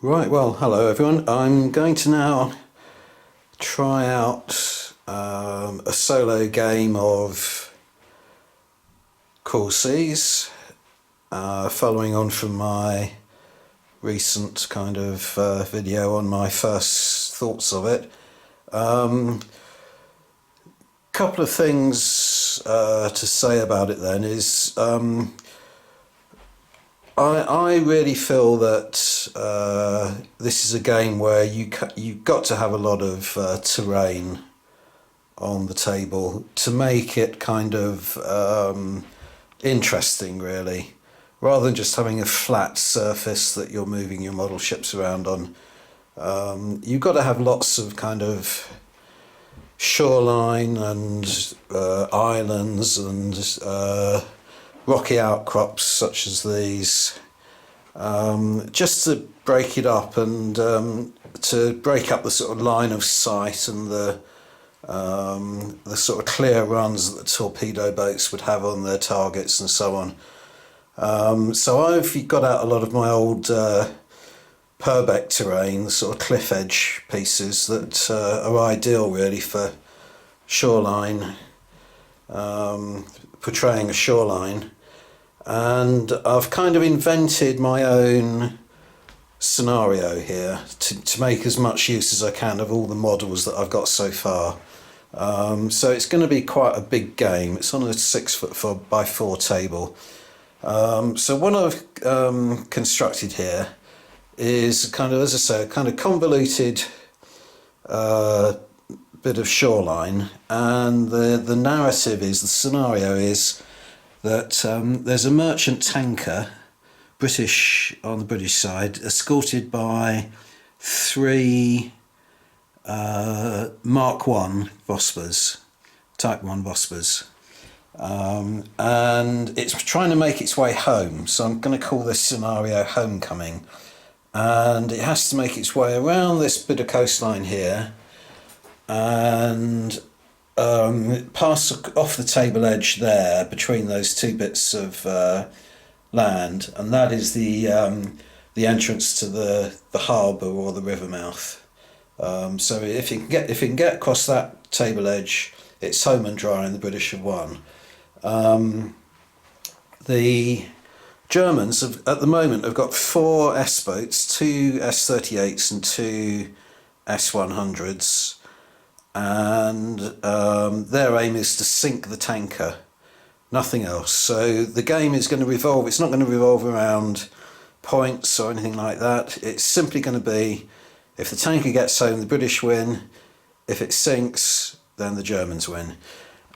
Right, well, hello everyone. I'm going to now try out a solo game of Cool Seas, following on from my recent kind of video on my first thoughts of it. Couple of things to say about it then is I really feel that this is a game where you've got to have a lot of terrain on the table to make it kind of interesting, really, rather than just having a flat surface that you're moving your model ships around on. You've got to have lots of kind of shoreline and islands and rocky outcrops such as these, just to break it up and to break up the sort of line of sight and the sort of clear runs that the torpedo boats would have on their targets and so on. So I've got out a lot of my old Purbeck terrain, the sort of cliff edge pieces that are ideal really for shoreline, portraying a shoreline. And I've kind of invented my own scenario here to make as much use as I can of all the models that I've got so far. So it's going to be quite a big game. It's on a 6'4" table. So what I've constructed here is kind of, as I say, a kind of convoluted bit of shoreline, and the narrative is, the scenario is that there's a merchant tanker, British, on the British side, escorted by three Mark 1 Vospas, Type 1 Vospas, and it's trying to make its way home. So I'm going to call this scenario Homecoming, and it has to make its way around this bit of coastline here and pass off the table edge there between those two bits of land, and that is the entrance to the harbour or the river mouth. So if you can get across that table edge, it's home and dry, and the British have won. The Germans at the moment have got 4 S-boats, 2 S-38s and 2 S-100s, and their aim is to sink the tanker, nothing else. So the game is going to revolve, it's not going to revolve around points or anything like that. It's simply going to be, if the tanker gets home, the British win. If it sinks, then the Germans win.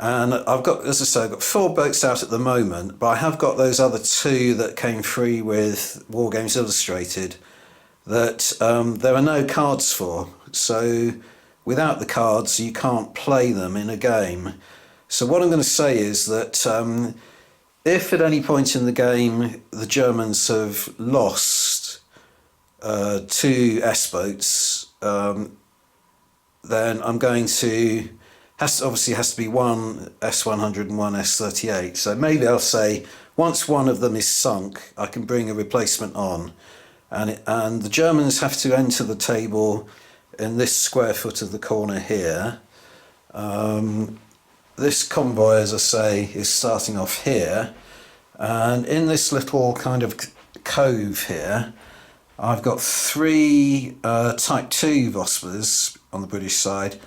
And I've got, as I say, I've got 4 boats out at the moment, but I have got those other 2 that came free with War Games Illustrated that there are no cards for. So without the cards, you can't play them in a game. So what I'm going to say is that if at any point in the game the Germans have lost 2 S-boats, then I'm going to, obviously has to be 1 S-100 and 1 S-38. So maybe I'll say once one of them is sunk, I can bring a replacement on, and the Germans have to enter the table in this square foot of the corner here. This convoy, as I say, is starting off here, and in this little kind of cove here, I've got 3 Type 2 Vospas on the British side,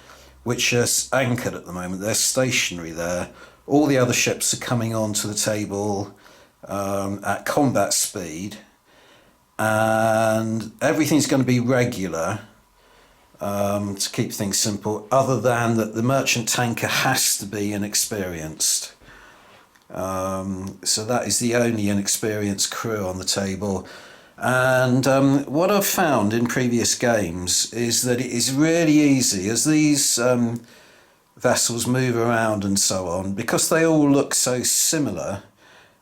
which are anchored at the moment. They're stationary there. All the other ships are coming onto the table at combat speed, and everything's going to be regular. To keep things simple, other than that the merchant tanker has to be inexperienced. So that is the only inexperienced crew on the table. And what I've found in previous games is that it is really easy, as these vessels move around and so on, because they all look so similar,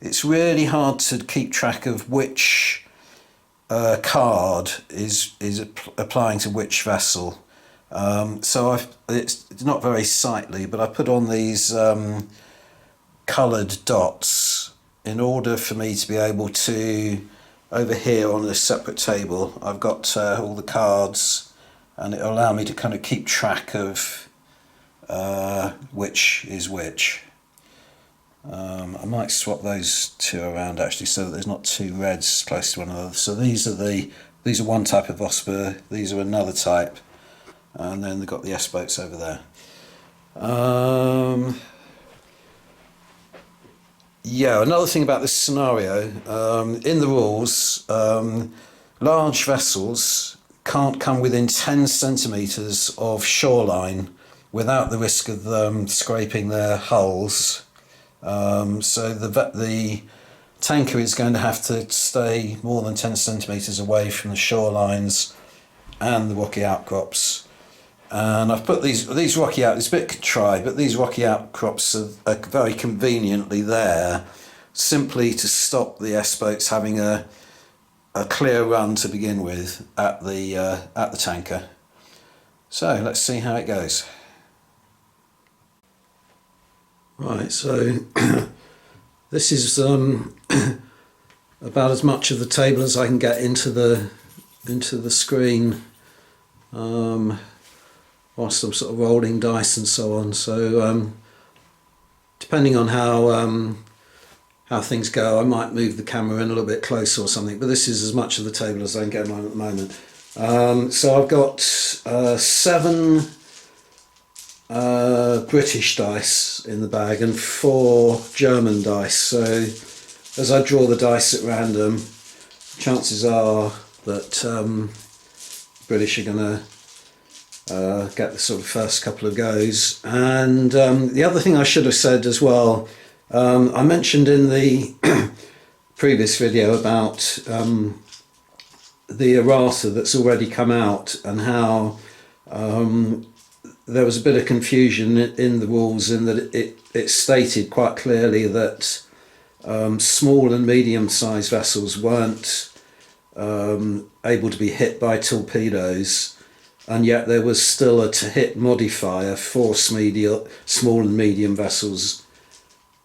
it's really hard to keep track of which card is applying to which vessel. So it's not very sightly, but I put on these coloured dots in order for me to be able to over here on a separate table I've got all the cards, and it'll allow me to kind of keep track of which is which. I might swap those two around actually, so that there's not two reds close to one another. So these are one type of Vosper, these are another type, and then they've got the S boats over there. Yeah, another thing about this scenario, in the rules, large vessels can't come within 10 centimetres of shoreline without the risk of them scraping their hulls. So the tanker is going to have to stay more than 10 centimetres away from the shorelines and the rocky outcrops. And I've put these rocky out, it's a bit contrived, but these rocky outcrops are very conveniently there simply to stop the S-boats having a clear run to begin with at the tanker. So let's see how it goes. Right, so this is about as much of the table as I can get into the screen whilst I'm sort of rolling dice and so on. So depending on how things go, I might move the camera in a little bit closer or something, but this is as much of the table as I can get on at the moment. So I've got 7 British dice in the bag and 4 German dice. So as I draw the dice at random, chances are that British are going to get the sort of first couple of goes. And the other thing I should have said as well, I mentioned in the previous video about the errata that's already come out, and how there was a bit of confusion in the rules, in that it stated quite clearly that small and medium-sized vessels weren't able to be hit by torpedoes, and yet there was still a to-hit modifier for small and medium vessels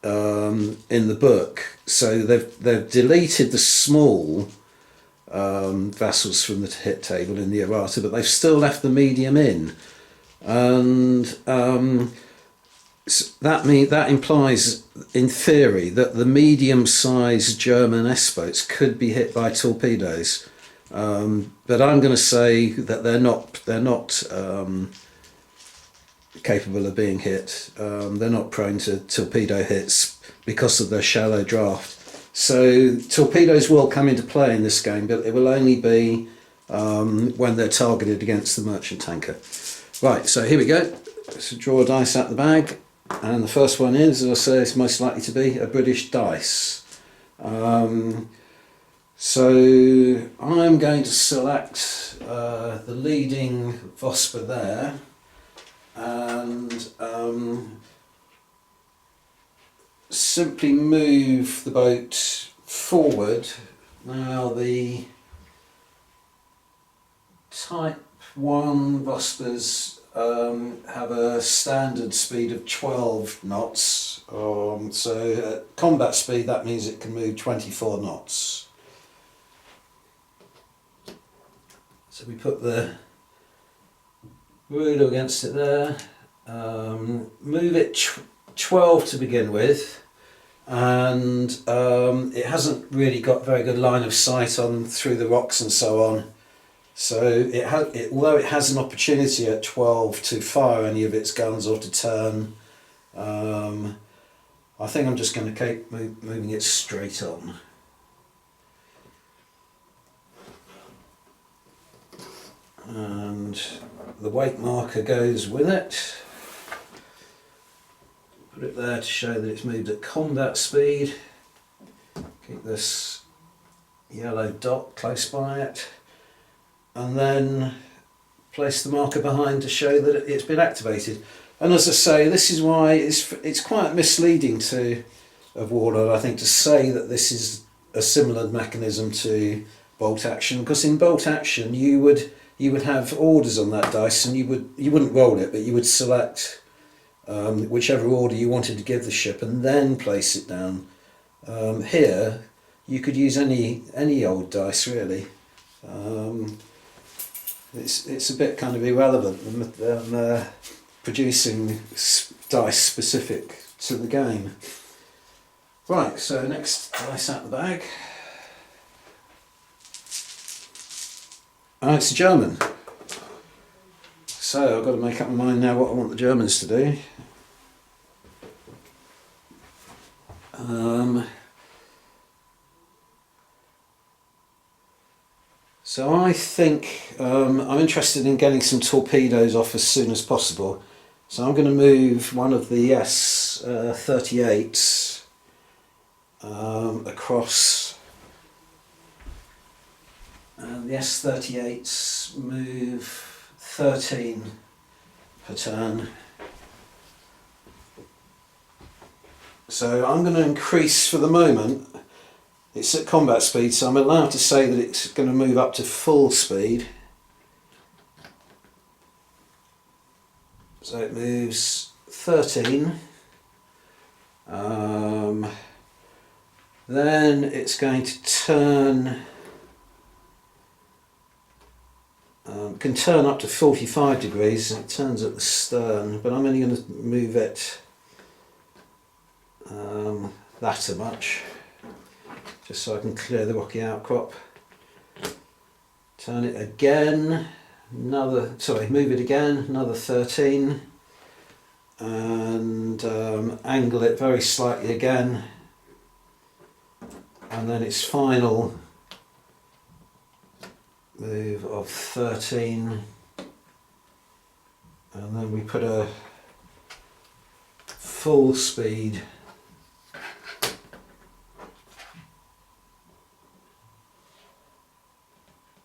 in the book. So they've deleted the small vessels from the to-hit table in the errata, but they've still left the medium in. And that implies, in theory, that the medium-sized German S-boats could be hit by torpedoes. But I'm going to say that they're not capable of being hit. They're not prone to torpedo hits because of their shallow draft. So torpedoes will come into play in this game, but it will only be when they're targeted against the merchant tanker. Right, so here we go. So draw a dice out the bag, and the first one is, as I say, it's most likely to be a British dice. So I'm going to select the leading Vosper there, and simply move the boat forward. Now the Type 1 Vospers have a standard speed of 12 knots, so at combat speed that means it can move 24 knots. So we put the ruler against it there, move it 12 to begin with, and it hasn't really got very good line of sight on through the rocks and so on. So although it has an opportunity at 12 to fire any of its guns or to turn, I think I'm just going to keep moving it straight on. And the weight marker goes with it. Put it there to show that it's moved at combat speed. Keep this yellow dot close by it, and then place the marker behind to show that it's been activated. And as I say, this is why it's quite misleading of Warlord, I think, to say that this is a similar mechanism to bolt action, because in bolt action you would have orders on that dice, and you wouldn't roll it, but you would select whichever order you wanted to give the ship and then place it down. Here you could use any old dice really. It's a bit kind of irrelevant than producing dice specific to the game. Right, so next dice out the bag. It's a German. So I've got to make up my mind now what I want the Germans to do. So I think I'm interested in getting some torpedoes off as soon as possible. So I'm going to move one of the S-38s across. And the S-38s move 13 per turn. So I'm going to increase for the moment. It's at combat speed, so I'm allowed to say that it's going to move up to full speed. So it moves 13. Then it's going to turn, can turn up to 45 degrees, and it turns at the stern, but I'm only going to move it that much, just so I can clear the rocky outcrop. Turn it again, move it again, another 13, and angle it very slightly again, and then its final move of 13, and then we put a full speed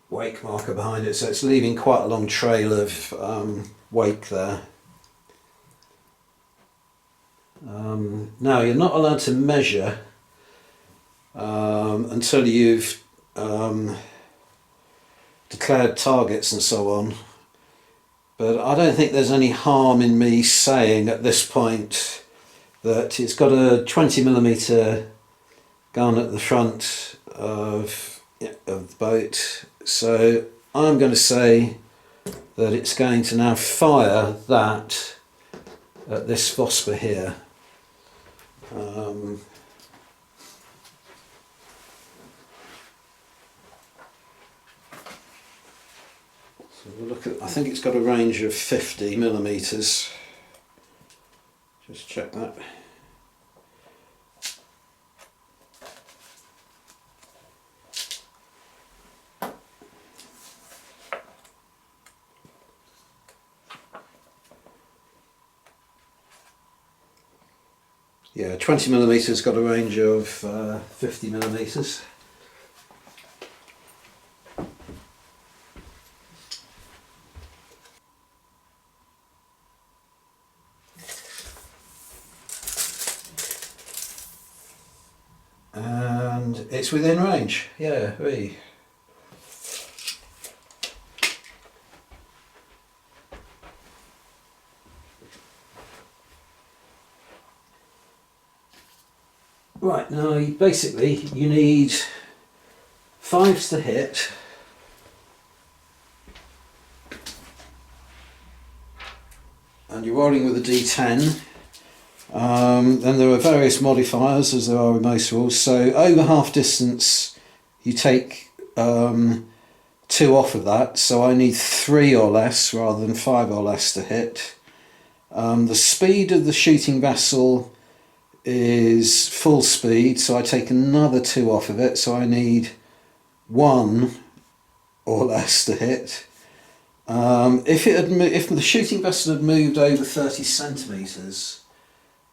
wake marker behind it, so it's leaving quite a long trail of wake there. Now you're not allowed to measure until you've declared targets and so on, but I don't think there's any harm in me saying at this point that it's got a 20mm gun at the front of the boat. So I'm going to say that it's going to now fire that at this Vosper here. So we'll look at, I think it's got a range of 50mm. Just check that. Yeah, 20mm got a range of 50mm. And it's within range, yeah, really. Right, now basically you need 5s to hit, and you're rolling with a D10. Then there are various modifiers, as there are in most rules. So over half distance you take 2 off of that, so I need 3 or less rather than 5 or less to hit. The speed of the shooting vessel is full speed, so I take another 2 off of it, so I need 1 or less to hit. If the shooting vessel had moved over 30 centimetres,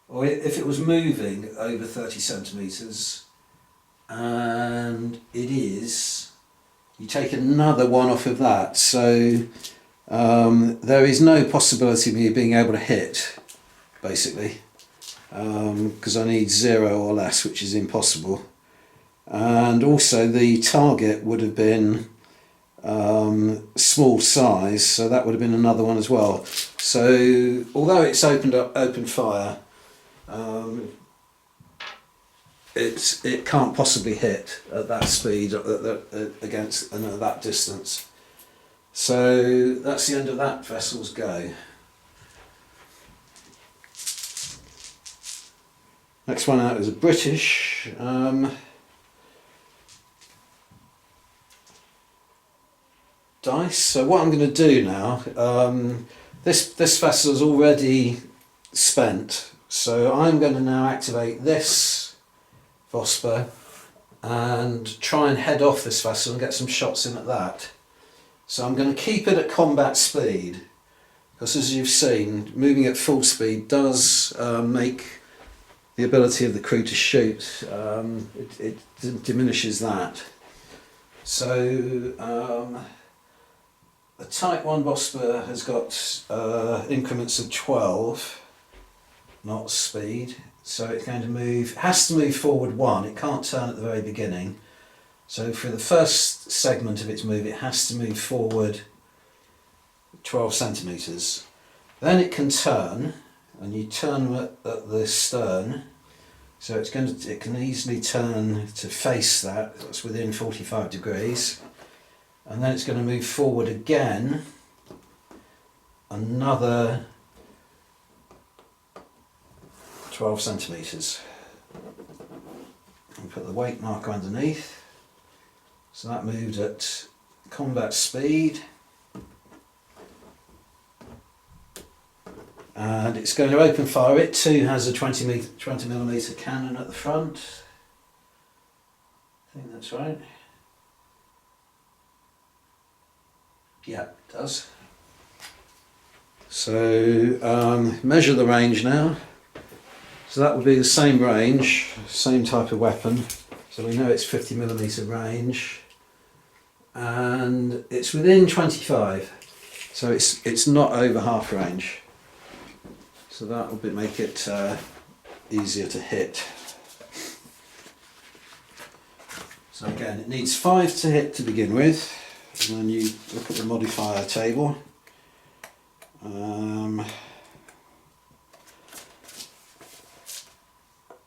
or if it was moving over 30 centimetres, and it is, you take another 1 off of that, so there is no possibility of me being able to hit, basically. Because I need 0 or less, which is impossible. And also the target would have been small size, so that would have been another 1 as well. So although it's open fire, it can't possibly hit at that speed against and at that distance. So that's the end of that vessel's go. Next one out is a British. Dice. So what I'm going to do now, this vessel's already spent, so I'm going to now activate this Vosper and try and head off this vessel and get some shots in at that. So I'm going to keep it at combat speed, because as you've seen, moving at full speed does make the ability of the crew to shoot, it diminishes that. So the Type 1 Vosper has got increments of 12 knots speed, so it's going to move, has to move forward 1, it can't turn at the very beginning. So for the first segment of its move it has to move forward 12 centimetres. Then it can turn, and you turn at the stern, so it can easily turn to face that's within 45 degrees. And then it's going to move forward again another 12 centimetres. And put the weight marker underneath. So that moved at combat speed. And it's going to open fire. It too has a 20mm cannon at the front. I think that's right. Yeah, it does. So measure the range now. So that would be the same range, same type of weapon. So we know it's 50mm range, and it's within 25. So it's not over half range. So that will make it easier to hit. So again, it needs 5 to hit to begin with. And then you look at the modifier table.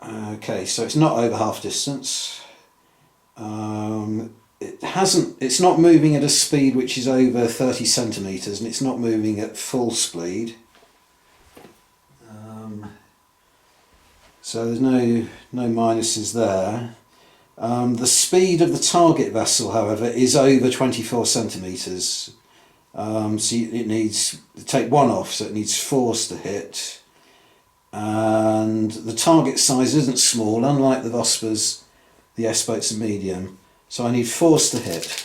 Okay, so it's not over half distance. It's not moving at a speed which is over 30 centimetres, and it's not moving at full speed. So there's no minuses there. The speed of the target vessel, however, is over 24 centimetres. So it needs to take 1 off, so it needs force to hit. And the target size isn't small, unlike the Vospers, the S-boats are medium. So I need force to hit.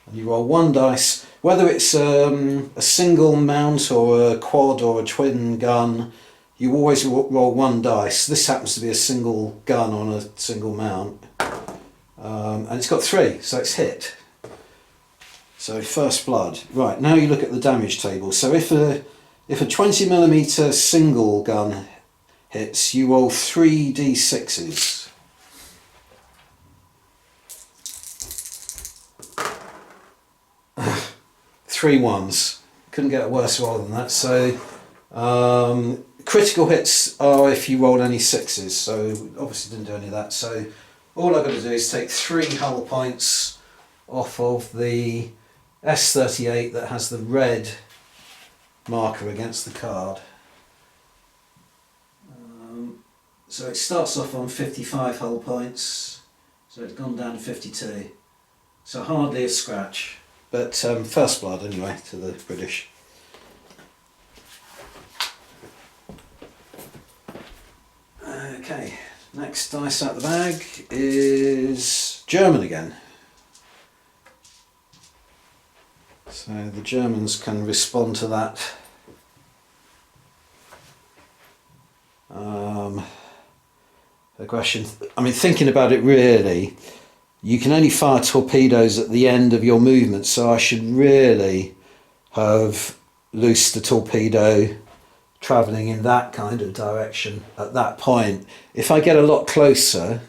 And you roll 1 dice, whether it's a single mount or a quad or a twin gun, you always roll 1 dice. This happens to be a single gun on a single mount. And it's got 3, so it's hit. So first blood. Right, now you look at the damage table. So if a 20mm single gun hits, you roll 3 d6s. Three ones. Couldn't get a worse roll than that. So critical hits are if you roll any 6s, so obviously didn't do any of that. So all I've got to do is take 3 hull points off of the S38 that has the red marker against the card. So it starts off on 55 hull points, so it's gone down to 52. So hardly a scratch, but first blood anyway to the British. Okay, next dice out the bag is German again. So the Germans can respond to that aggression. I mean, thinking about it really, you can only fire torpedoes at the end of your movement, so I should really have loosed the torpedo travelling in that kind of direction at that point. If I get a lot closer,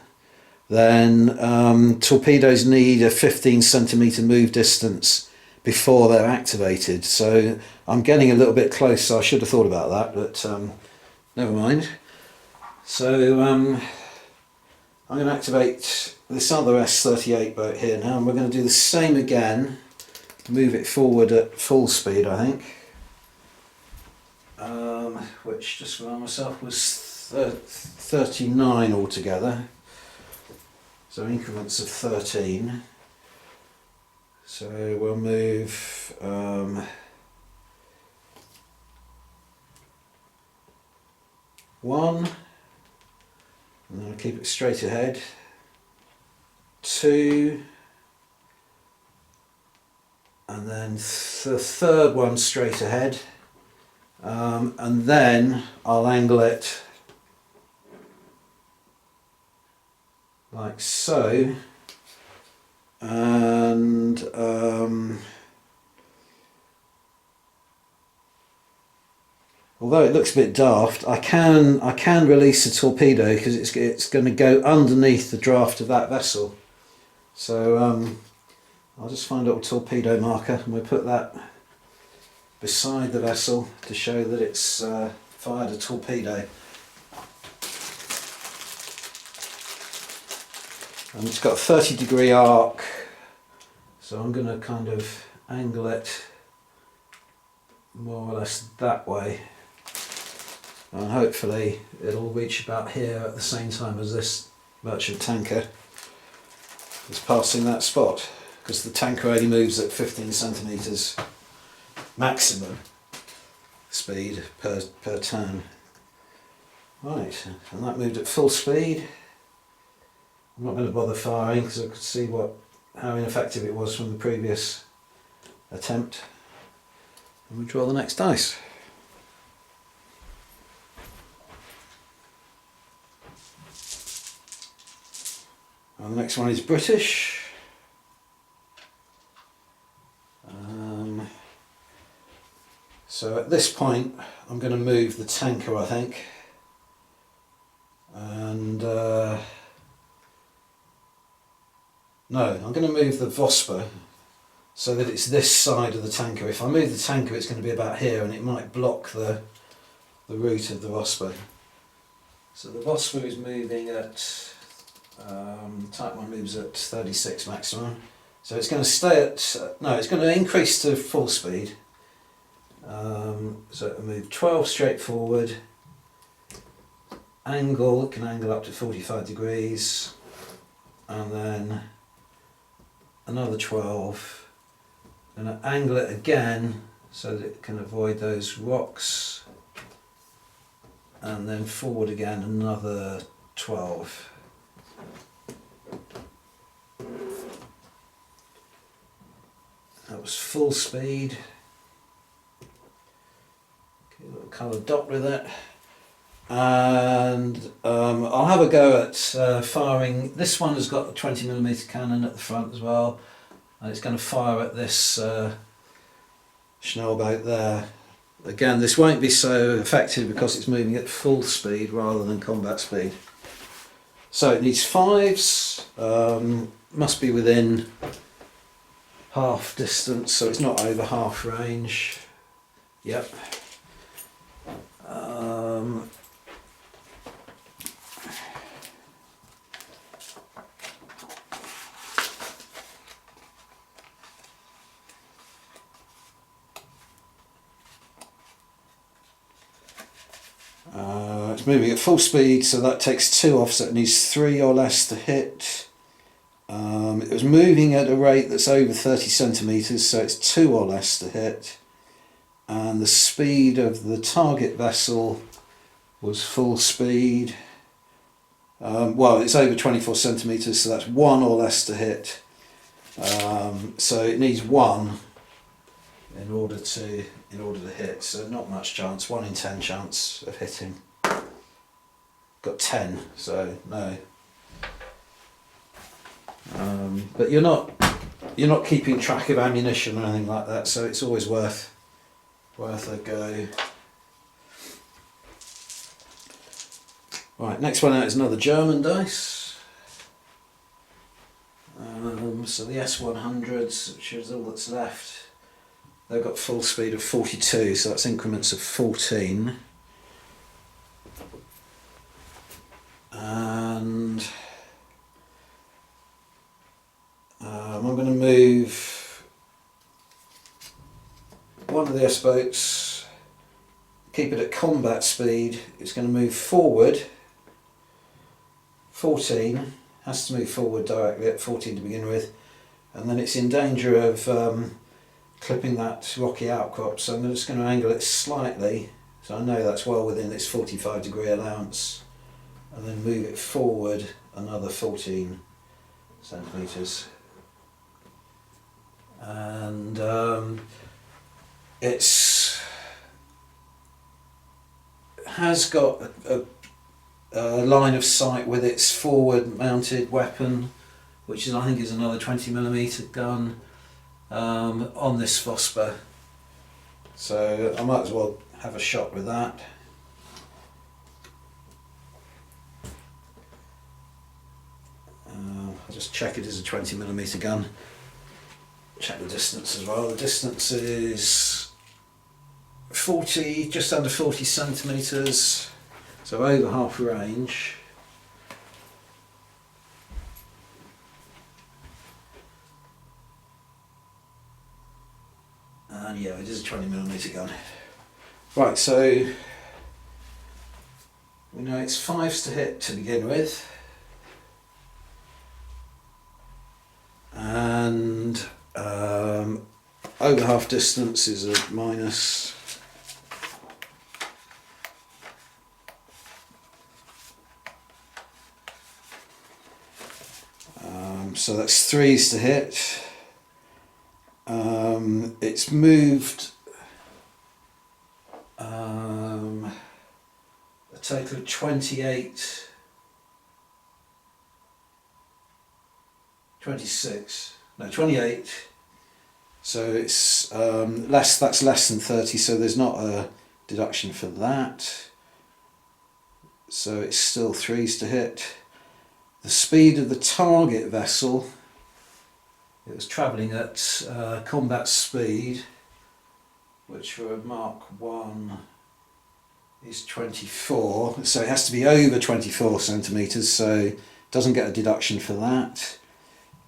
then torpedoes need a 15 centimetre move distance before they're activated. So I'm getting a little bit close, so I should have thought about that, but never mind. So I'm going to activate this other S38 boat here now, and we're going to do the same again. Move it forward at full speed, I think. Which, just to remind myself, was 39 altogether. So increments of 13. So we'll move 1, and then I'll keep it straight ahead. 2, and then the third one straight ahead, and then I'll angle it like so, and although it looks a bit daft, I can release the torpedo because it's going to go underneath the draft of that vessel. So I'll just find a little torpedo marker, and we'll put that beside the vessel to show that it's fired a torpedo. And it's got a 30-degree arc, so I'm going to kind of angle it more or less that way, and hopefully it'll reach about here at the same time as this merchant tanker is passing that spot, because the tanker only moves at 15 centimetres maximum speed per turn. Right, and that moved at full speed. I'm not going to bother firing because I could see how ineffective it was from the previous attempt. And we draw the next dice. And the next one is British. So at this point I'm going to move the tanker, I think, and no, I'm going to move the Vosper so that it's this side of the tanker. If I move the tanker, it's going to be about here, and it might block the route of the Vosper. So the Vosper is moving at Type 1 moves at 36 maximum, so it's going to stay at no, it's going to increase to full speed. So it'll move 12 straight forward, angle, it can angle up to 45 degrees, and then another 12, and angle it again so that it can avoid those rocks, and then forward again another 12. That was full speed. A little coloured dot with it, and I'll have a go at firing. This one has got a 20mm cannon at the front as well, and it's going to fire at this Schnell boat there. Again, this won't be so effective because it's moving at full speed rather than combat speed. So it needs 5s, must be within half distance, so it's not over half range. Yep. It's moving at full speed, so that takes 2 off, so it needs 3 or less to hit. It was moving at a rate that's over 30 centimetres, so it's 2 or less to hit. And the speed of the target vessel was full speed. Well, it's over 24 centimetres, so that's 1 or less to hit. So it needs 1 in order to hit. So not much chance. 1 in 10 chance of hitting. Got 10, so no. But you're not keeping track of ammunition or anything like that, so it's always worth a go. Right, next one out is another German dice. So the S100s, which is all that's left, they've got full speed of 42, so that's increments of 14. And of the S-boats, keep it at combat speed, it's going to move forward 14, has to move forward directly at 14 to begin with, and then it's in danger of clipping that rocky outcrop, so I'm just going to angle it slightly so I know that's well within its 45-degree allowance, and then move it forward another 14 centimetres. And it's has got a line of sight with its forward mounted weapon, which is, I think, is another 20mm gun on this Vosper, so I might as well have a shot with that. I'll just check it is a 20mm gun. Check the distance as well. The distance is 40, just under 40 centimetres, so over half range. And yeah, it is a 20mm gun. Right, so we know it's 5s to hit to begin with, and over half distance is a minus. So that's 3s to hit. It's moved a total of 26, no 28, so it's that's less than 30, so there's not a deduction for that, so it's still 3s to hit. The speed of the target vessel, it was travelling at combat speed, which for a Mark 1 is 24, so it has to be over 24 centimetres, so it doesn't get a deduction for that.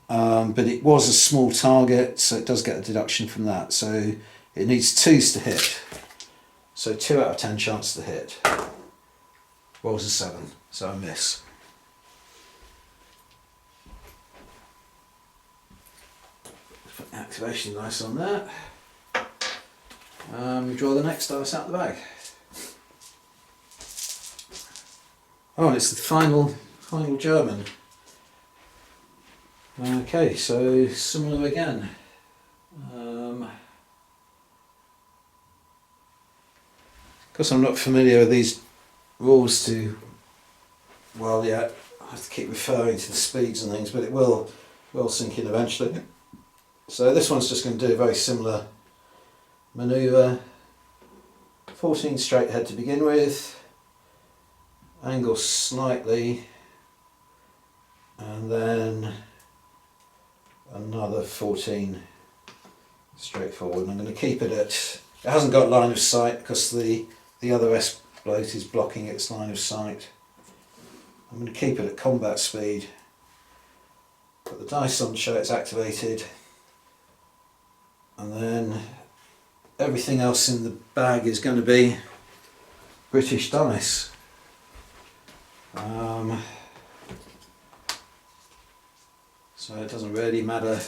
But it was a small target, so it does get a deduction from that, so it needs 2s to hit. So 2 out of 10 chance to hit. Rolls a 7, so I miss. Put the activation dice on there. Draw the next dice out the bag. Oh, and it's the final German. Okay, so similar again. Because I'm not familiar with these rules too well yet, I have to keep referring to the speeds and things, but it will sink in eventually. So this one's just going to do a very similar manoeuvre. 14 straight head to begin with, angle slightly, and then another 14 straight forward. And I'm going to keep it at, it hasn't got line of sight because the other S-boat is blocking its line of sight. I'm going to keep it at combat speed, put the dice on to show it's activated, and then everything else in the bag is going to be British dice. So it doesn't really matter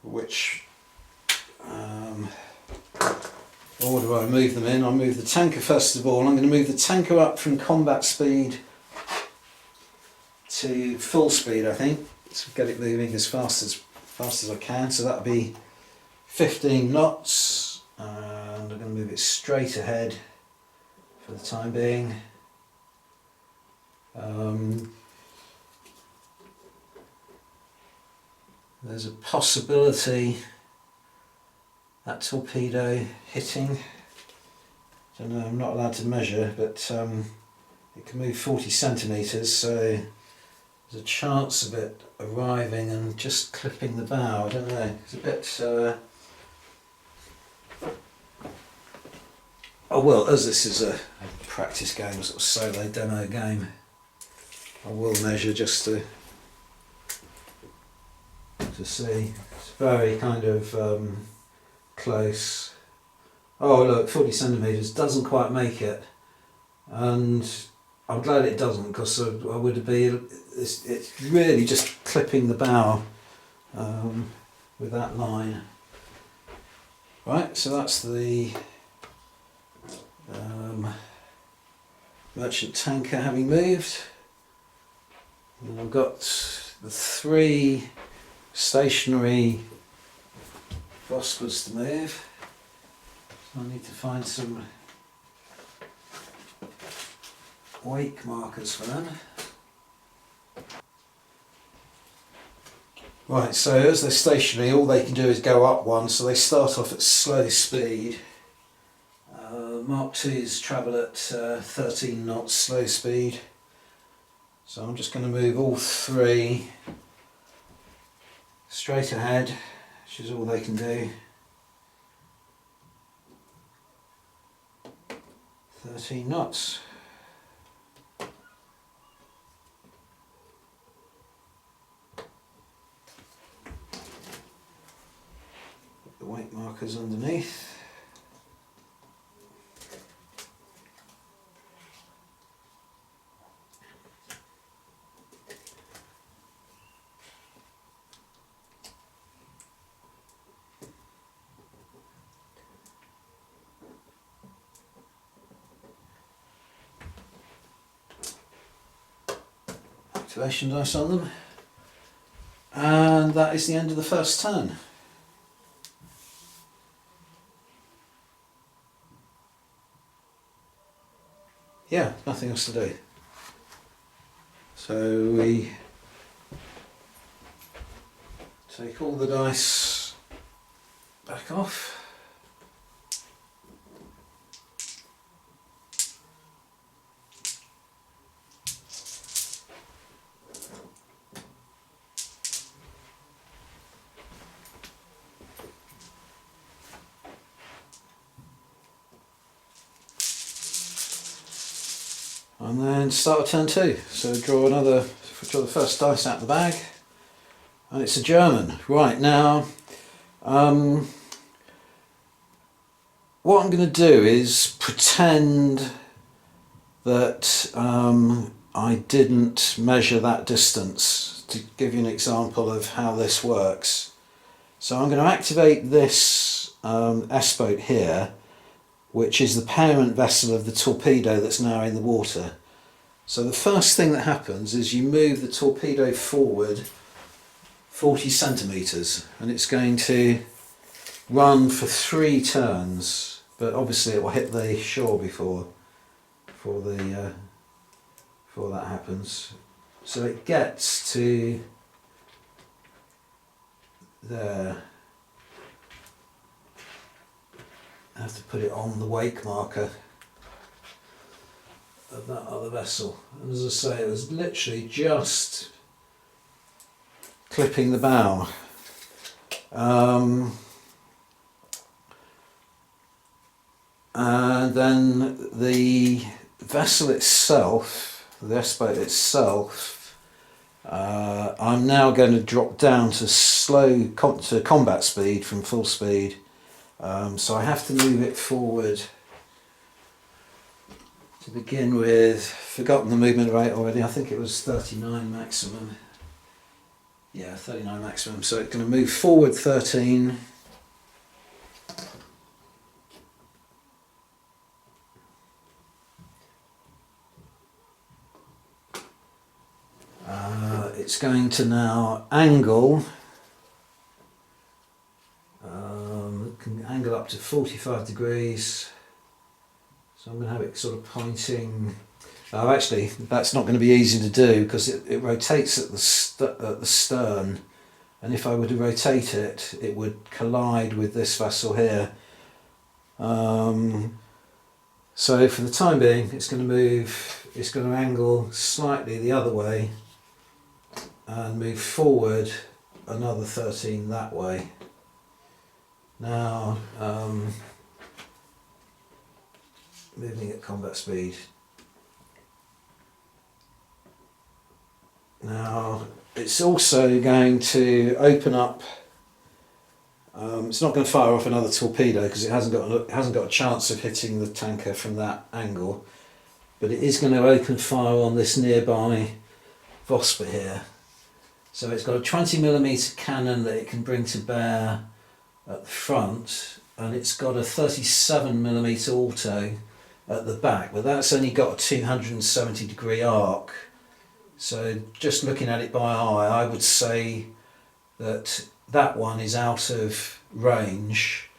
which order I move them in. I'll move the tanker first of all. I'm going to move the tanker up from combat speed to full speed, I think, to get it moving as fast as I can. So that'll be 15 knots, and I'm going to move it straight ahead for the time being. There's a possibility that torpedo hitting, I don't know, I'm not allowed to measure, but it can move 40 centimetres, so there's a chance of it arriving and just clipping the bow. I don't know, it's a bit oh well, as this is a practice game, a sort of solo demo game, I will measure just to see. It's very kind of close. Oh look, 40 centimetres, doesn't quite make it, and I'm glad it doesn't, because I would be, it's really just clipping the bow with that line. Right, so that's the merchant tanker having moved. And I've got the 3 stationary Vosquas to move. So I need to find some wake markers for them. Right, so as they're stationary, all they can do is go up one, so they start off at slow speed. Mark II's travel at 13 knots slow speed. So I'm just going to move all 3 straight ahead, which is all they can do. 13 knots. Put the wake markers underneath. Activation dice on them, and that is the end of the first turn. Yeah, nothing else to do. So we take all the dice back off. And then start turn 2. So draw the first dice out of the bag, and it's a German. Right, now what I'm going to do is pretend that I didn't measure that distance, to give you an example of how this works. So I'm going to activate this S-boat here, which is the parent vessel of the torpedo that's now in the water. So the first thing that happens is you move the torpedo forward 40 centimetres, and it's going to run for 3 turns, but obviously it will hit the shore before that happens. So it gets to there. I have to put it on the wake marker of that other vessel. And as I say, it was literally just clipping the bow. And then the vessel itself, the S-boat itself, I'm now going to drop down to combat speed from full speed. So I have to move it forward to begin with. Forgotten the movement rate already. I think it was 39 maximum. Yeah, 39 maximum. So it's going to move forward 13. It's going to now angle. Can angle up to 45 degrees. So I'm going to have it sort of pointing. Actually, that's not going to be easy to do, because it rotates at the stern, and if I were to rotate it, it would collide with this vessel here. So for the time being, it's going to move. It's going to angle slightly the other way and move forward another 13 that way. Now, moving at combat speed. Now, it's also going to open up It's not going to fire off another torpedo because it hasn't got a chance of hitting the tanker from that angle, but it is going to open fire on this nearby Vosper here. So it's got a 20mm cannon that it can bring to bear at the front, and it's got a 37mm auto at the back, but that's only got a 270-degree arc. So just looking at it by eye, I would say that that one is out of range,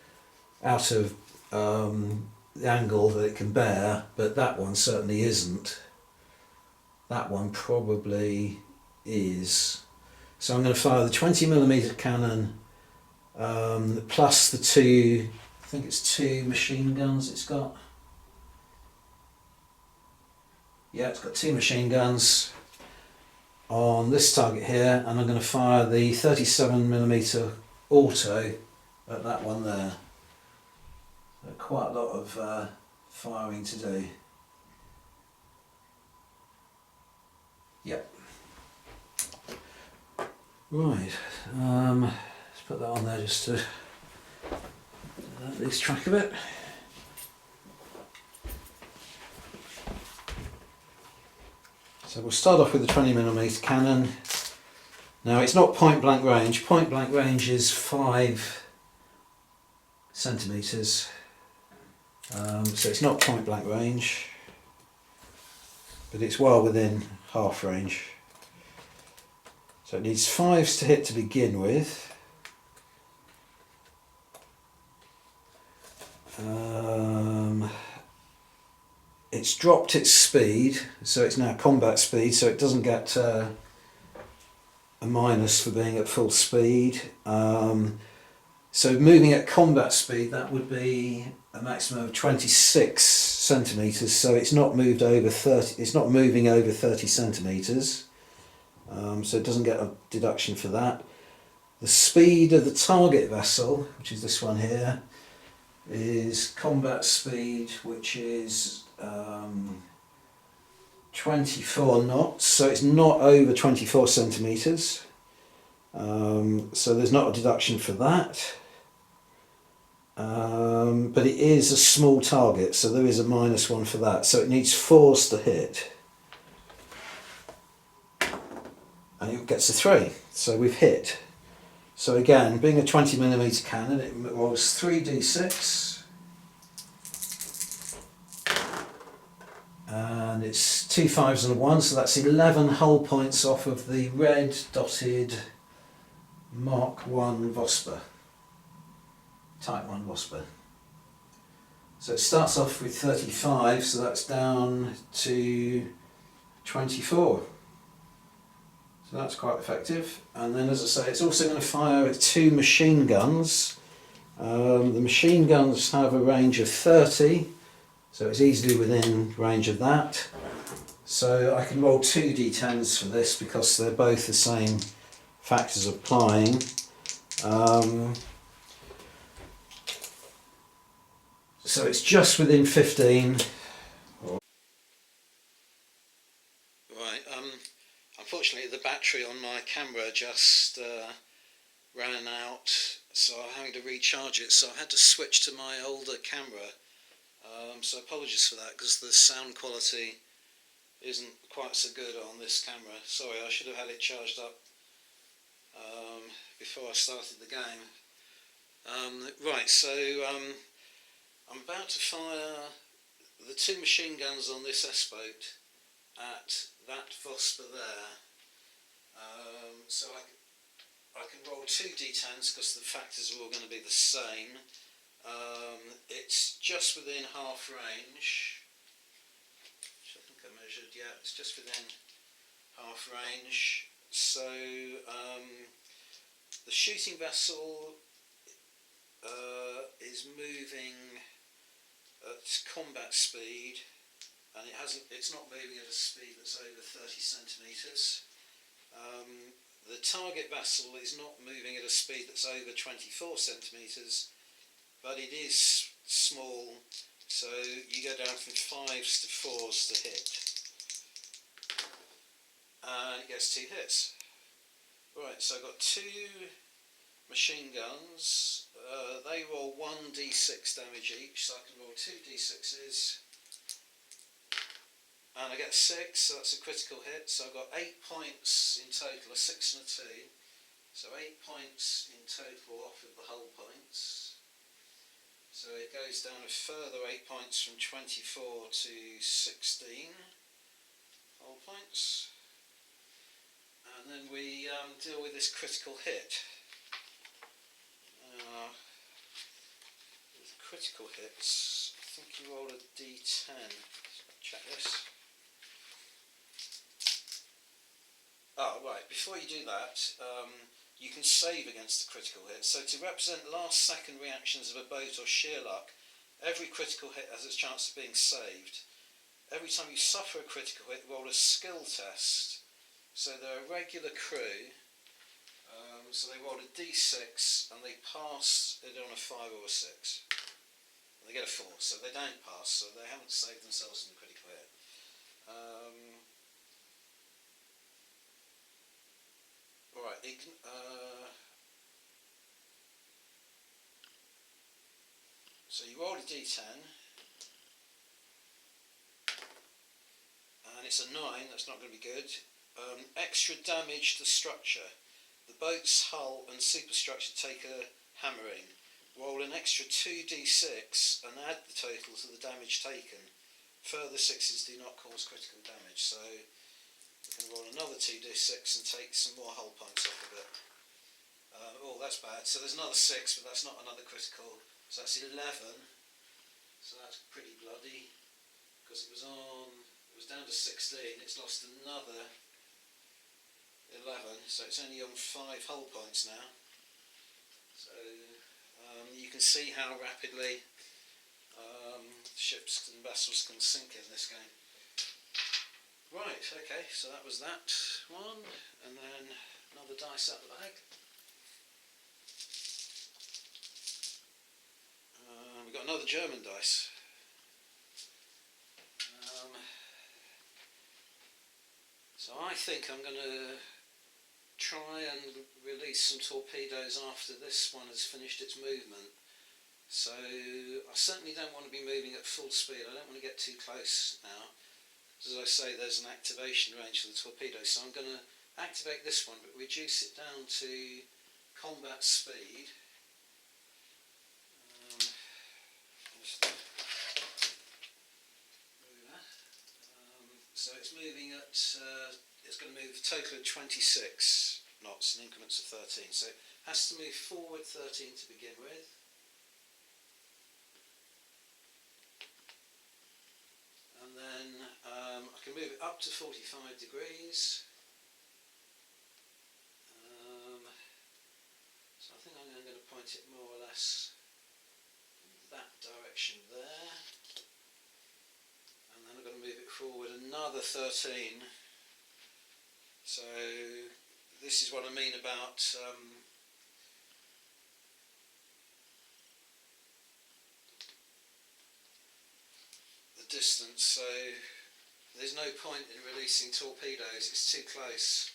out of the angle that it can bear, but that one certainly isn't. That one probably is. So I'm going to fire the 20mm cannon plus the two, I think it's 2 machine guns it's got. Yeah, it's got 2 machine guns on this target here, and I'm going to fire the 37mm auto at that one there. So quite a lot of firing to do. Yep. Right, let's put that on there just to lose track of it. So we'll start off with the 20mm cannon. Now it's not point blank range. Point blank range is 5 centimetres. So it's not point blank range, but it's well within half range. So it needs 5s to hit to begin with. It's dropped its speed, so it's now combat speed, so it doesn't get a minus for being at full speed. So moving at combat speed, that would be a maximum of 26 centimetres, so it's not moved over 30, it's not moving over 30 centimetres, so it doesn't get a deduction for that. The speed of the target vessel, which is this one here, is combat speed, which is 24 knots, so it's not over 24 centimetres, so there's not a deduction for that. But it is a small target, so there is a -1 for that, so it needs 4s to hit, and it gets a 3, so we've hit. So again, being a 20mm cannon, it rolls 3d6, and it's 2 5s and a 1, so that's 11 hull points off of the red dotted Mark 1 Vosper, Type 1 Vosper. So it starts off with 35, so that's down to 24. So that's quite effective. And then, as I say, it's also going to fire with 2 machine guns. The machine guns have a range of 30, so it's easily within range of that. So I can roll 2 d10s for this because they're both the same factors applying. So it's just within 15. Right, unfortunately the battery on my camera just ran out, so I'm having to recharge it, so I had to switch to my older camera. So apologies for that, because the sound quality isn't quite so good on this camera. Sorry, I should have had it charged up before I started the game. Right, so I'm about to fire the 2 machine guns on this S-boat at that Vosper there. So I can roll 2 d10s because the factors are all going to be the same. It's just within half range, which I think I measured. Yeah, it's just within half range. So the shooting vessel is moving at combat speed, and it's not moving at a speed that's over 30 centimetres. The target vessel is not moving at a speed that's over 24 centimetres, but it is small, so you go down from 5s to 4s to hit, and it gets 2 hits. Right, so I've got 2 machine guns, they roll 1d6 damage each, so I can roll 2d6s, and I get 6, so that's a critical hit. So I've got 8 points in total, a 6 and a 2, so 8 points in total off of the hull points. So it goes down a further 8 points from 24 to 16 hull points. And then we deal with this critical hit. With critical hits, I think you roll a d10. Check this. Oh, right, before you do that, you can save against the critical hit. So to represent last second reactions of a boat or sheer luck, every critical hit has a chance of being saved. Every time you suffer a critical hit, roll a skill test. So they're a regular crew, so they roll a d6 and they pass it on a 5 or a 6. And they get a 4, so they don't pass, so they haven't saved themselves from the critical hit. Alright, so you roll a d10, and it's a 9, that's not going to be good. Extra damage to structure. The boat's hull and superstructure take a hammering. Roll an extra 2d6 and add the total to the damage taken. Further 6s do not cause critical damage, so we can roll another 2d6 and take some more hull points off of it. Oh, that's bad. So there's another 6, but that's not another critical. So that's 11. So that's pretty bloody, because it was down to 16. It's lost another 11, so it's only on 5 hull points now. So you can see how rapidly ships and vessels can sink in this game. Right, okay, so that was that one, and then another dice out of the bag. We've got another German dice. So I think I'm going to try and release some torpedoes after this one has finished its movement. So I certainly don't want to be moving at full speed. I don't want to get too close now. As I say, there's an activation range for the torpedo, so I'm going to activate this one but reduce it down to combat speed. So it's moving at, it's going to move a total of 26 knots in increments of 13. So it has to move forward 13 to begin with. And then I can move it up to 45 degrees. So I think I'm going to point it more or less in that direction there. And then I'm going to move it forward another 13. So this is what I mean about the distance. So there's no point in releasing torpedoes, it's too close.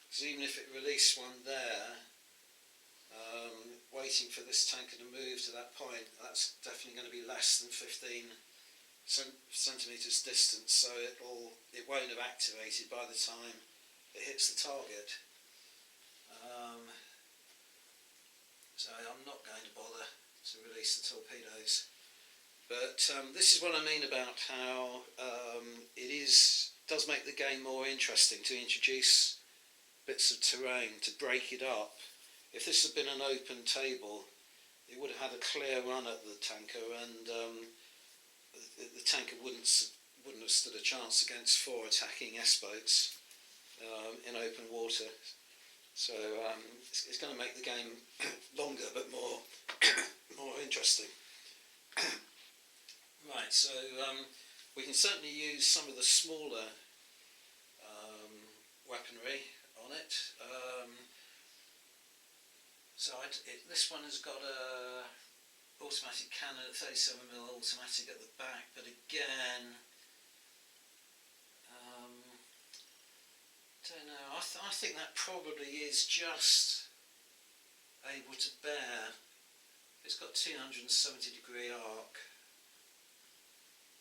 Because even if it released one there, waiting for this tanker to move to that point, that's definitely going to be less than 15 centimetres distance, so it won't have activated by the time it hits the target. So I'm not going to bother to release the torpedoes. But this is what I mean about how it does make the game more interesting to introduce bits of terrain, to break it up. If this had been an open table, it would have had a clear run at the tanker, and the tanker wouldn't have stood a chance against 4 attacking S-boats in open water. So it's going to make the game longer but more more interesting. Right, so we can certainly use some of the smaller weaponry on it. So this one has got a automatic cannon at 37mm automatic at the back, but again, don't know. I think that probably is just able to bear. It's got 270-degree arc.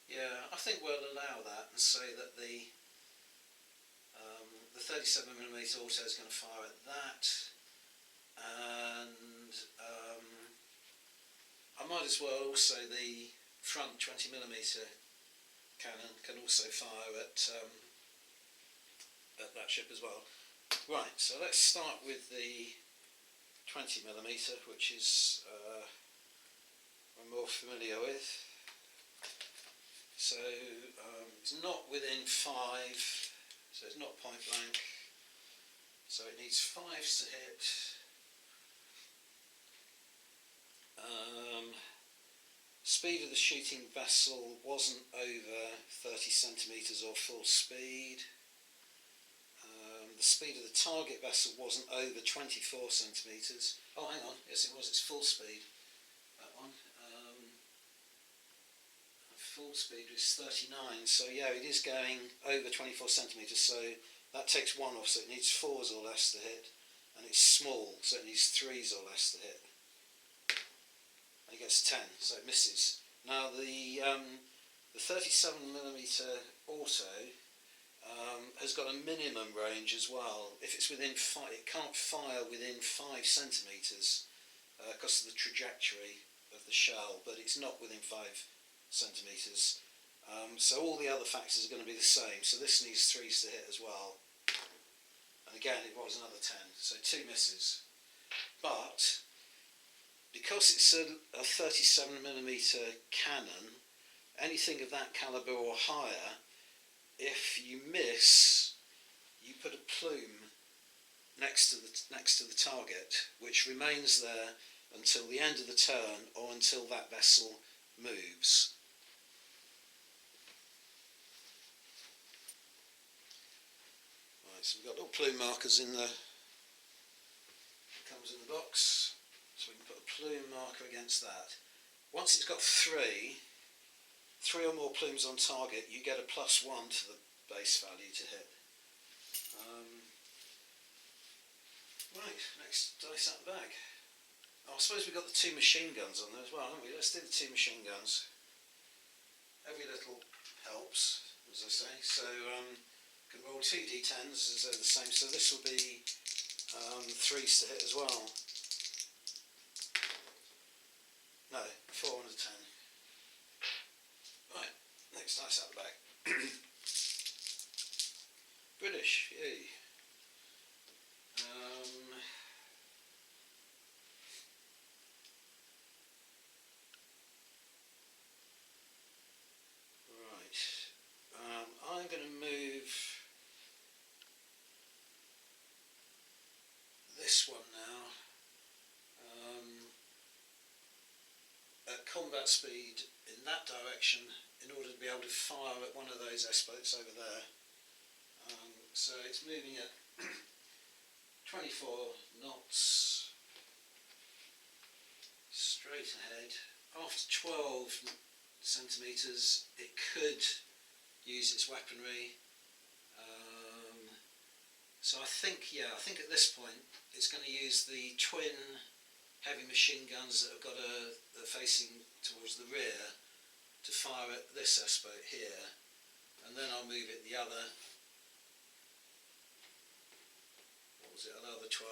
Yeah, I think we'll allow that and say that the 37mm auto is going to fire at that, and I might as well also the front 20mm cannon can also fire at that ship as well. Right, so let's start with the 20mm, which is I'm more familiar with. So it's not within 5, so it's not point blank, so it needs 5s to hit. Speed of the shooting vessel wasn't over 30 centimetres or full speed. The speed of the target vessel wasn't over 24 centimetres. Oh, hang on, yes it was, it's full speed, that one. Full speed is 39, so yeah, it is going over 24 centimetres, so that takes 1 off, so it needs 4s or less to hit, and it's small, so it needs 3s or less to hit. And it gets 10, so it misses. Now the 37mm auto has got a minimum range as well. If it's within 5, it can't fire within 5 centimetres because of the trajectory of the shell, but it's not within 5 centimetres. So all the other factors are going to be the same, so this needs 3s to hit as well. And again, it was another 10, so 2 misses. But because it's a 37mm cannon, anything of that calibre or higher, if you miss, you put a plume next to the target, which remains there until the end of the turn or until that vessel moves. Right, so we've got little plume markers in the, it comes in the box, so we can put a plume marker against that. Once it's got 3 or more plumes on target, you get a +1 to the base value to hit. Right, next dice out the bag. Oh, I suppose we've got the 2 machine guns on there as well, haven't we? Let's do the 2 machine guns. Every little helps, as I say. So can roll 2 d10s as they're the same. So this will be 3s to hit as well. No, 4 and a 10. Right, next dice out the bag. British, yay. I'm going to move this one now at combat speed in that direction in order to be able to fire at one of those S-boats over there. So it's moving at 24 knots straight ahead. After 12 centimetres it could use its weaponry. So I think at this point it's going to use the twin heavy machine guns that have got they're facing towards the rear to fire at this S-boat here, and then I'll move it the other, another 12,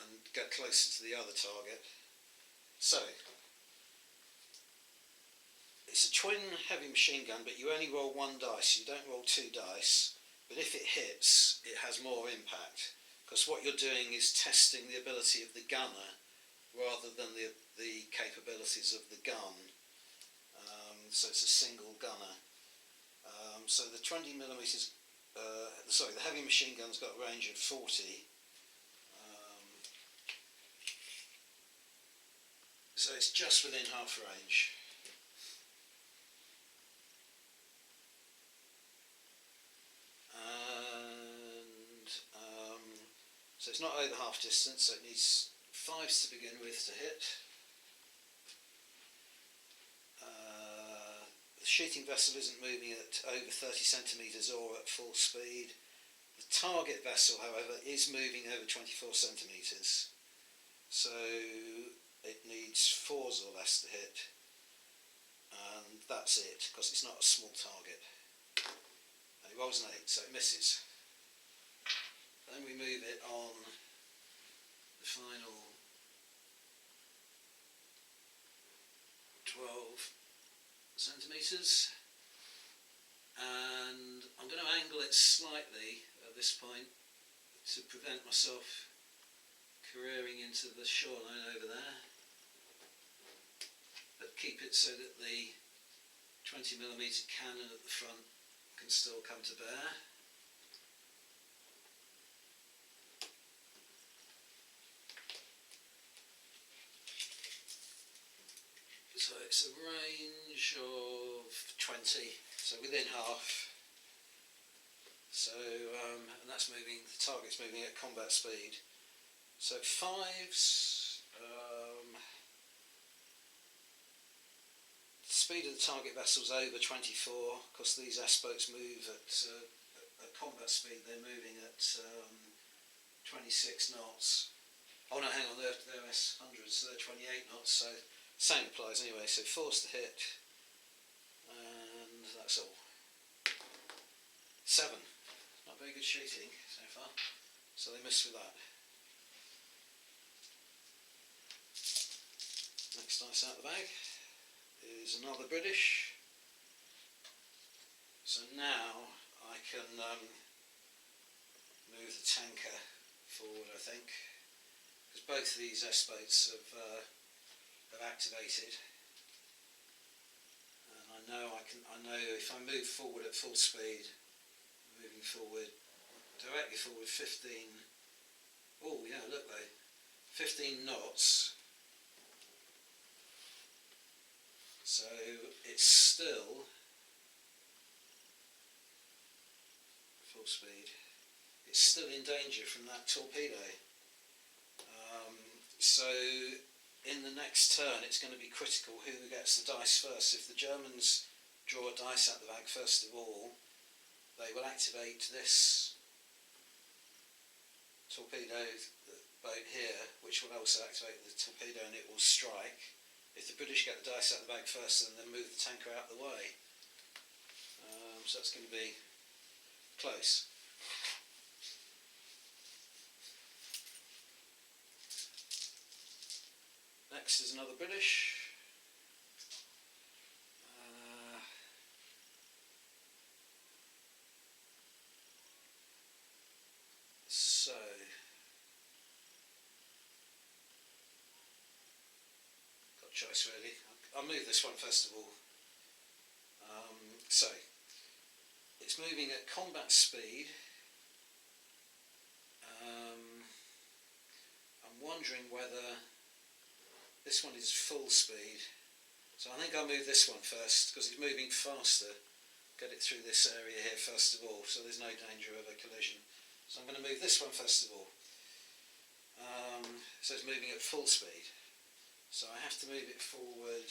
and get closer to the other target. So it's a twin heavy machine gun, but you only roll 1 dice, you don't roll 2 dice, but if it hits, it has more impact, because what you're doing is testing the ability of the gunner rather than the capabilities of the gun. So it's a single gunner. So the 20mm, the heavy machine gun's got a range of 40. So it's just within half range. So it's not over half distance, so it needs 5s to begin with to hit. The shooting vessel isn't moving at over 30 centimetres or at full speed. The target vessel, however, is moving over 24 centimetres, so it needs 4s or less to hit, and that's it, because it's not a small target. And it rolls an 8, so it misses. Then we move it on the final 12 centimetres, and I'm going to angle it slightly at this point to prevent myself careering into the shoreline over there, but keep it so that the 20mm cannon at the front can still come to bear. So it's a range of 20, so within half. So, and that's moving, the target's moving at combat speed. So 5s, the speed of the target vessel's over 24, because these S-boats move at combat speed, they're moving at 26 knots. Oh no, hang on, they're S100s, so they're 28 knots, so same applies anyway, so 4s to hit, and that's all. 7. Not very good shooting so far, so they miss with that. Next dice out of the bag is another British. So now I can move the tanker forward, I think, because both of these S-boats have activated. And I know if I move forward at full speed, moving forward, directly forward 15, oh yeah, look though, 15 knots, so it's still full speed, it's still in danger from that torpedo. So in the next turn it's going to be critical who gets the dice first. If the Germans draw a dice out the bag first of all, they will activate this torpedo boat here, which will also activate the torpedo, and it will strike. If the British get the dice out of the bag first, then they'll move the tanker out of the way. So that's going to be close. Next is another British. So got a choice really. I'll move this one first of all. So it's moving at combat speed. I'm wondering whether this one is full speed. So I think I'll move this one first because it's moving faster. Get it through this area here first of all, so there's no danger of a collision. So I'm going to move this one first of all. So it's moving at full speed. So I have to move it forward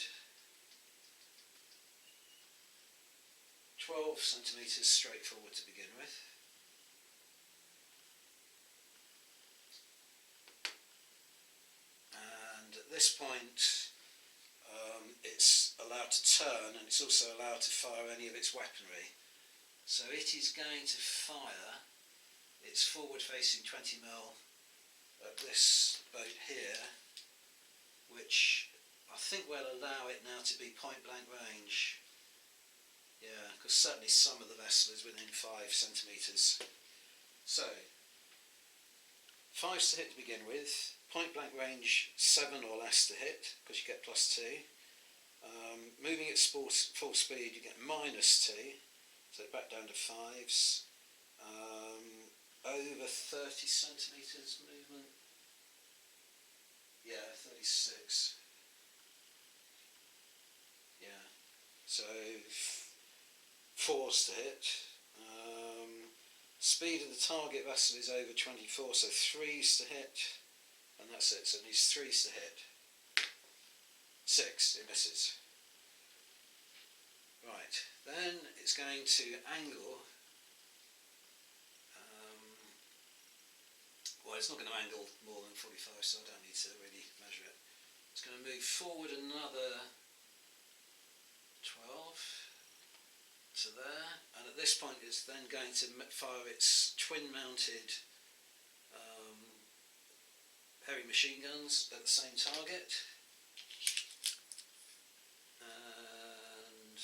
12 centimetres straight forward to begin with. And at this point it's allowed to turn, and it's also allowed to fire any of its weaponry. So it is going to fire its forward facing 20mm at this boat here, which I think will allow it now to be point blank range. Yeah, because certainly some of the vessel is within 5 centimetres. So 5s to hit to begin with, point blank range 7 or less to hit because you get +2. Moving at full speed you get -2, so back down to 5s. Over 30 centimetres movement, yeah, 36, yeah, so 4s to hit. Speed of the target vessel is over 24, so 3s to hit, and that's it, so it needs 3s to hit. 6, it misses. Right, then it's going to angle it's not going to angle more than 45, so I don't need to really measure it. It's going to move forward another 12 to there, and at this point it's then going to fire its twin-mounted heavy machine guns at the same target, and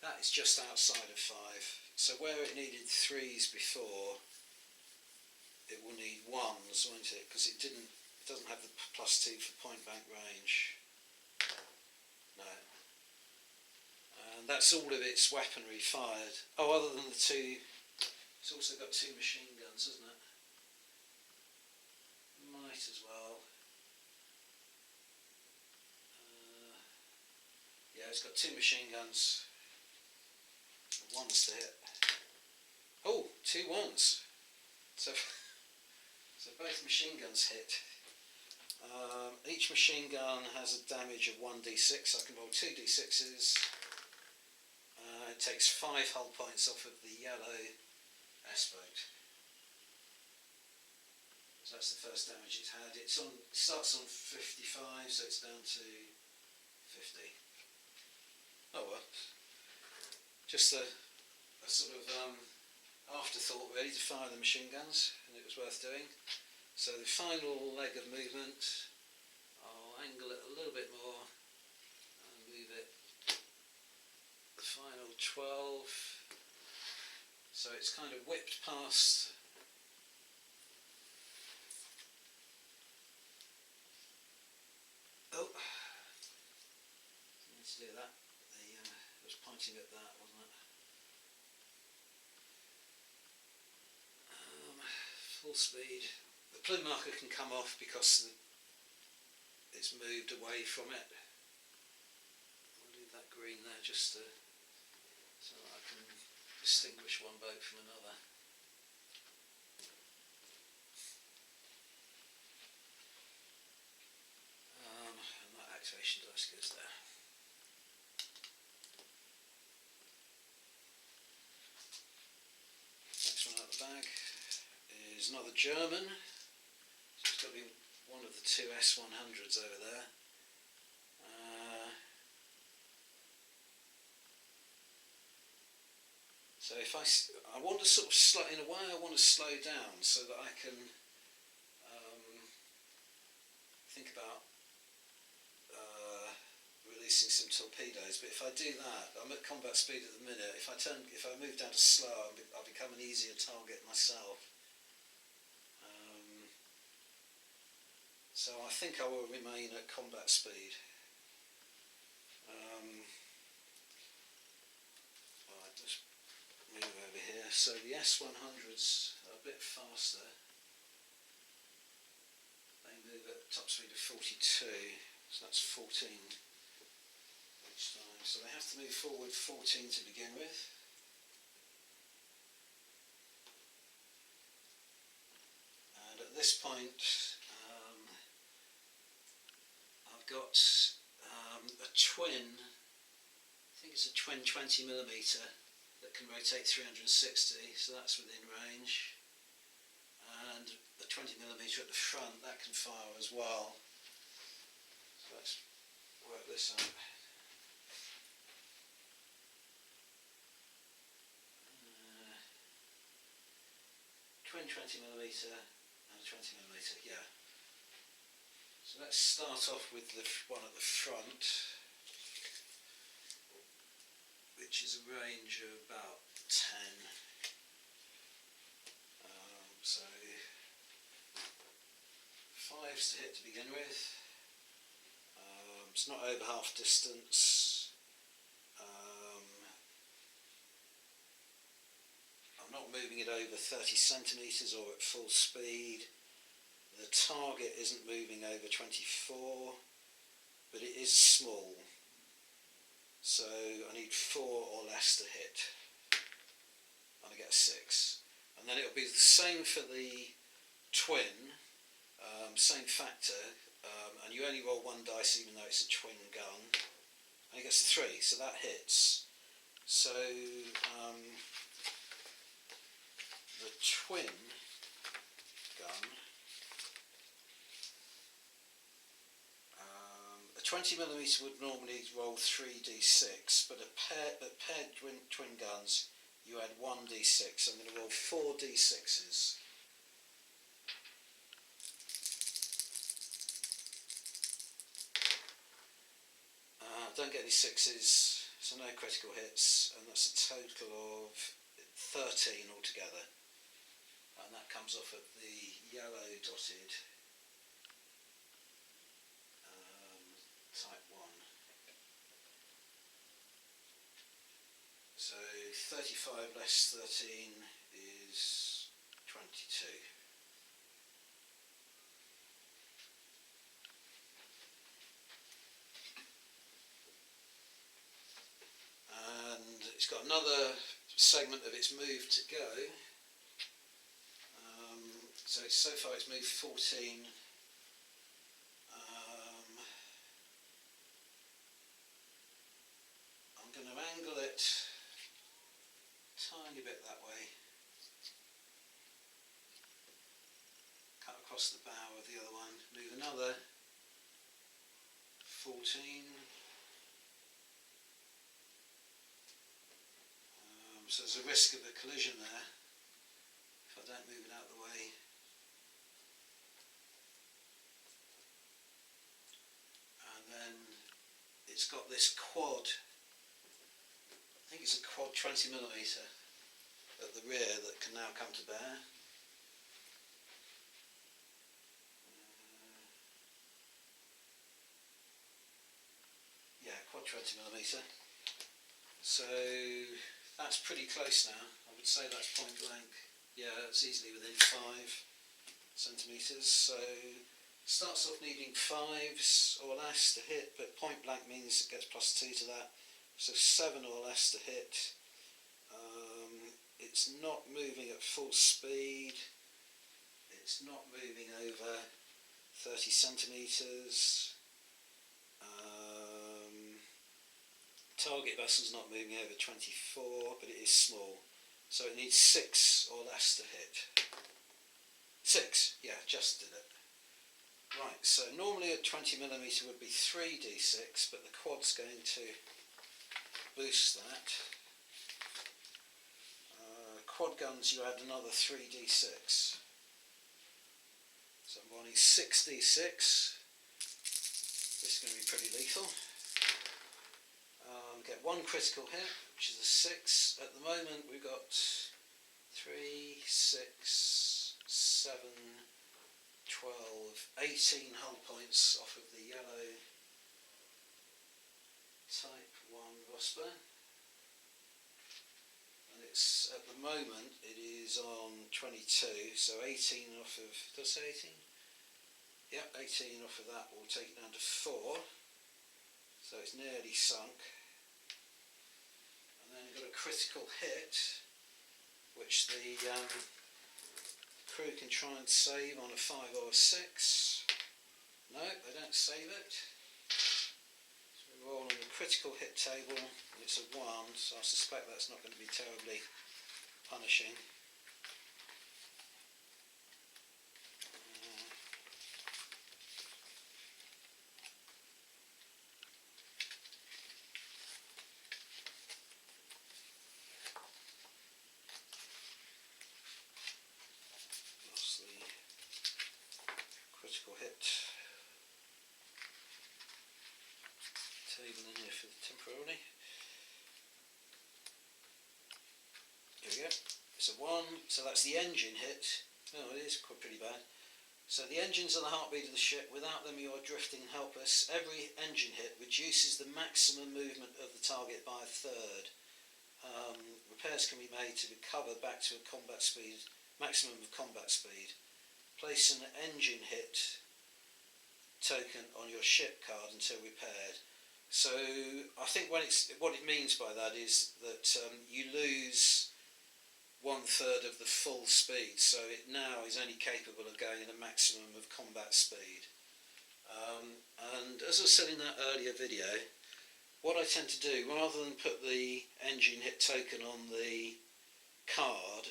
that is just outside of 5. So where it needed 3s before, it will need 1s, won't it? Because it doesn't have the +2 for point blank range. No. And that's all of its weaponry fired. Oh, other than the 2, it's also got 2 machine guns, hasn't it? Might as well. Yeah, it's got 2 machine guns. 1s to hit. Oh, 2 1s. So both machine guns hit. Each machine gun has a damage of 1d6. I can roll 2d6s. It takes 5 hull points off of the yellow S-boat. So that's the first damage it's had. It starts on 55, so it's down to 50. Oh well. Just a sort of afterthought really to fire the machine guns, and it was worth doing. So the final leg of movement, I'll angle it a little bit more and move it the final 12. So it's kind of whipped past oh, I need to do that. It was pointing at that, wasn't it? Full speed. The plume marker can come off because it's moved away from it. I'll leave that green there just so that I can distinguish one boat from another. And that activation dice goes there. Next one out of the bag is another German. So it's got to be one of the 2 S100s over there. So if I want to sort of in a way I want to slow down so that I can think about releasing some torpedoes. But if I do that, I'm at combat speed at the minute. If I move down to slow, I'll become an easier target myself. So I think I will remain at combat speed. I'll just move over here. So the S100s are a bit faster. They move at top speed of 42, so that's 14 each time. So they have to move forward 14 to begin with. And at this point, I've got a twin, I think it's a twin 20mm that can rotate 360, so that's within range. And the 20mm at the front, that can fire as well. So let's work this out. Twin 20mm and a 20mm, yeah. So let's start off with the one at the front, which is a range of about 10. So 5s to hit to begin with. It's not over half distance. I'm not moving it over 30 centimetres or at full speed. The target isn't moving over 24, but it is small. So I need 4 or less to hit. And I get a 6. And then it'll be the same for the twin, same factor, and you only roll 1 dice even though it's a twin gun, and it gets a 3, so that hits. So the twin 20mm would normally roll 3d6, but paired twin guns, you add 1d6. I'm going to roll 4d6s. Don't get any sixes, so no critical hits, and that's a total of 13 altogether. And that comes off at the yellow dotted type 1. So 35 less 13 is 22. And it's got another segment of its move to go. So far it's moved 14. I'm going to angle it a tiny bit that way. Cut across the bow of the other one. Move another 14. So there's a risk of a collision there if I don't move it out of the way. And then it's got this quad, I think it's a quad 20mm at the rear that can now come to bear. Yeah, quad 20mm. So that's pretty close now. I would say that's point blank. Yeah, it's easily within 5cm. So starts off needing 5s or less to hit, but point blank means it gets +2 to that. So 7 or less to hit. It's not moving at full speed. It's not moving over 30cm. Target vessel's not moving over 24, but it is small, so it needs 6 or less to hit. 6, yeah, just did it. Right, so normally a 20mm would be 3d6, but the quad's going to boost that. Quad guns, you add another 3d6. So I'm running 6d6. This is going to be pretty lethal. Get 1 critical hit, which is a 6. At the moment we've got 3, 6, 7, 12, 18 hull points off of the yellow type 1 Vosper. And it's, at the moment, it is on 22, so 18 off of, did I say 18? Yep, 18 off of that will take it down to 4. So it's nearly sunk. And then you've got a critical hit, which the crew can try and save on a 5 or a 6. No, they don't save it. So we roll on the critical hit table, and it's a 1, so I suspect that's not going to be terribly punishing. Critical hit table in here for temporarily. Here we go. It's a 1, so that's the engine hit. Oh, it is pretty bad. So the engines are the heartbeat of the ship. Without them you are drifting and helpless. Every engine hit reduces the maximum movement of the target by a third. Repairs can be made to recover back to a combat speed, maximum of combat speed. Place an engine hit token on your ship card until repaired. So I think what it means by that is that you lose 1/3 of the full speed, so it now is only capable of going at a maximum of combat speed. And as I was said in that earlier video, what I tend to do, rather than put the engine hit token on the card,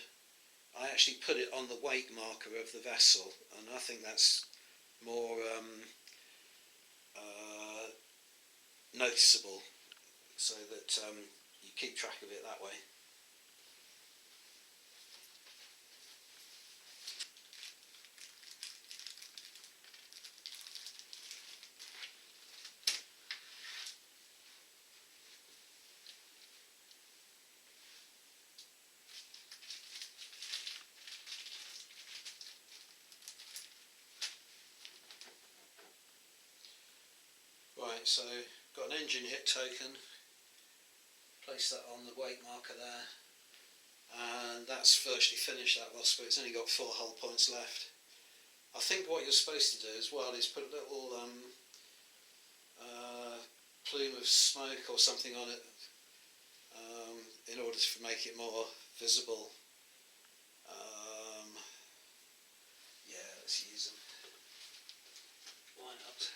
I actually put it on the weight marker of the vessel, and I think that's more noticeable, so that you keep track of it that way. Right, so got an engine hit token, place that on the weight marker there, and that's virtually finished that loss, but it's only got 4 hull points left. I think what you're supposed to do as well is put a little plume of smoke or something on it in order to make it more visible. Yeah, let's use them. Why not?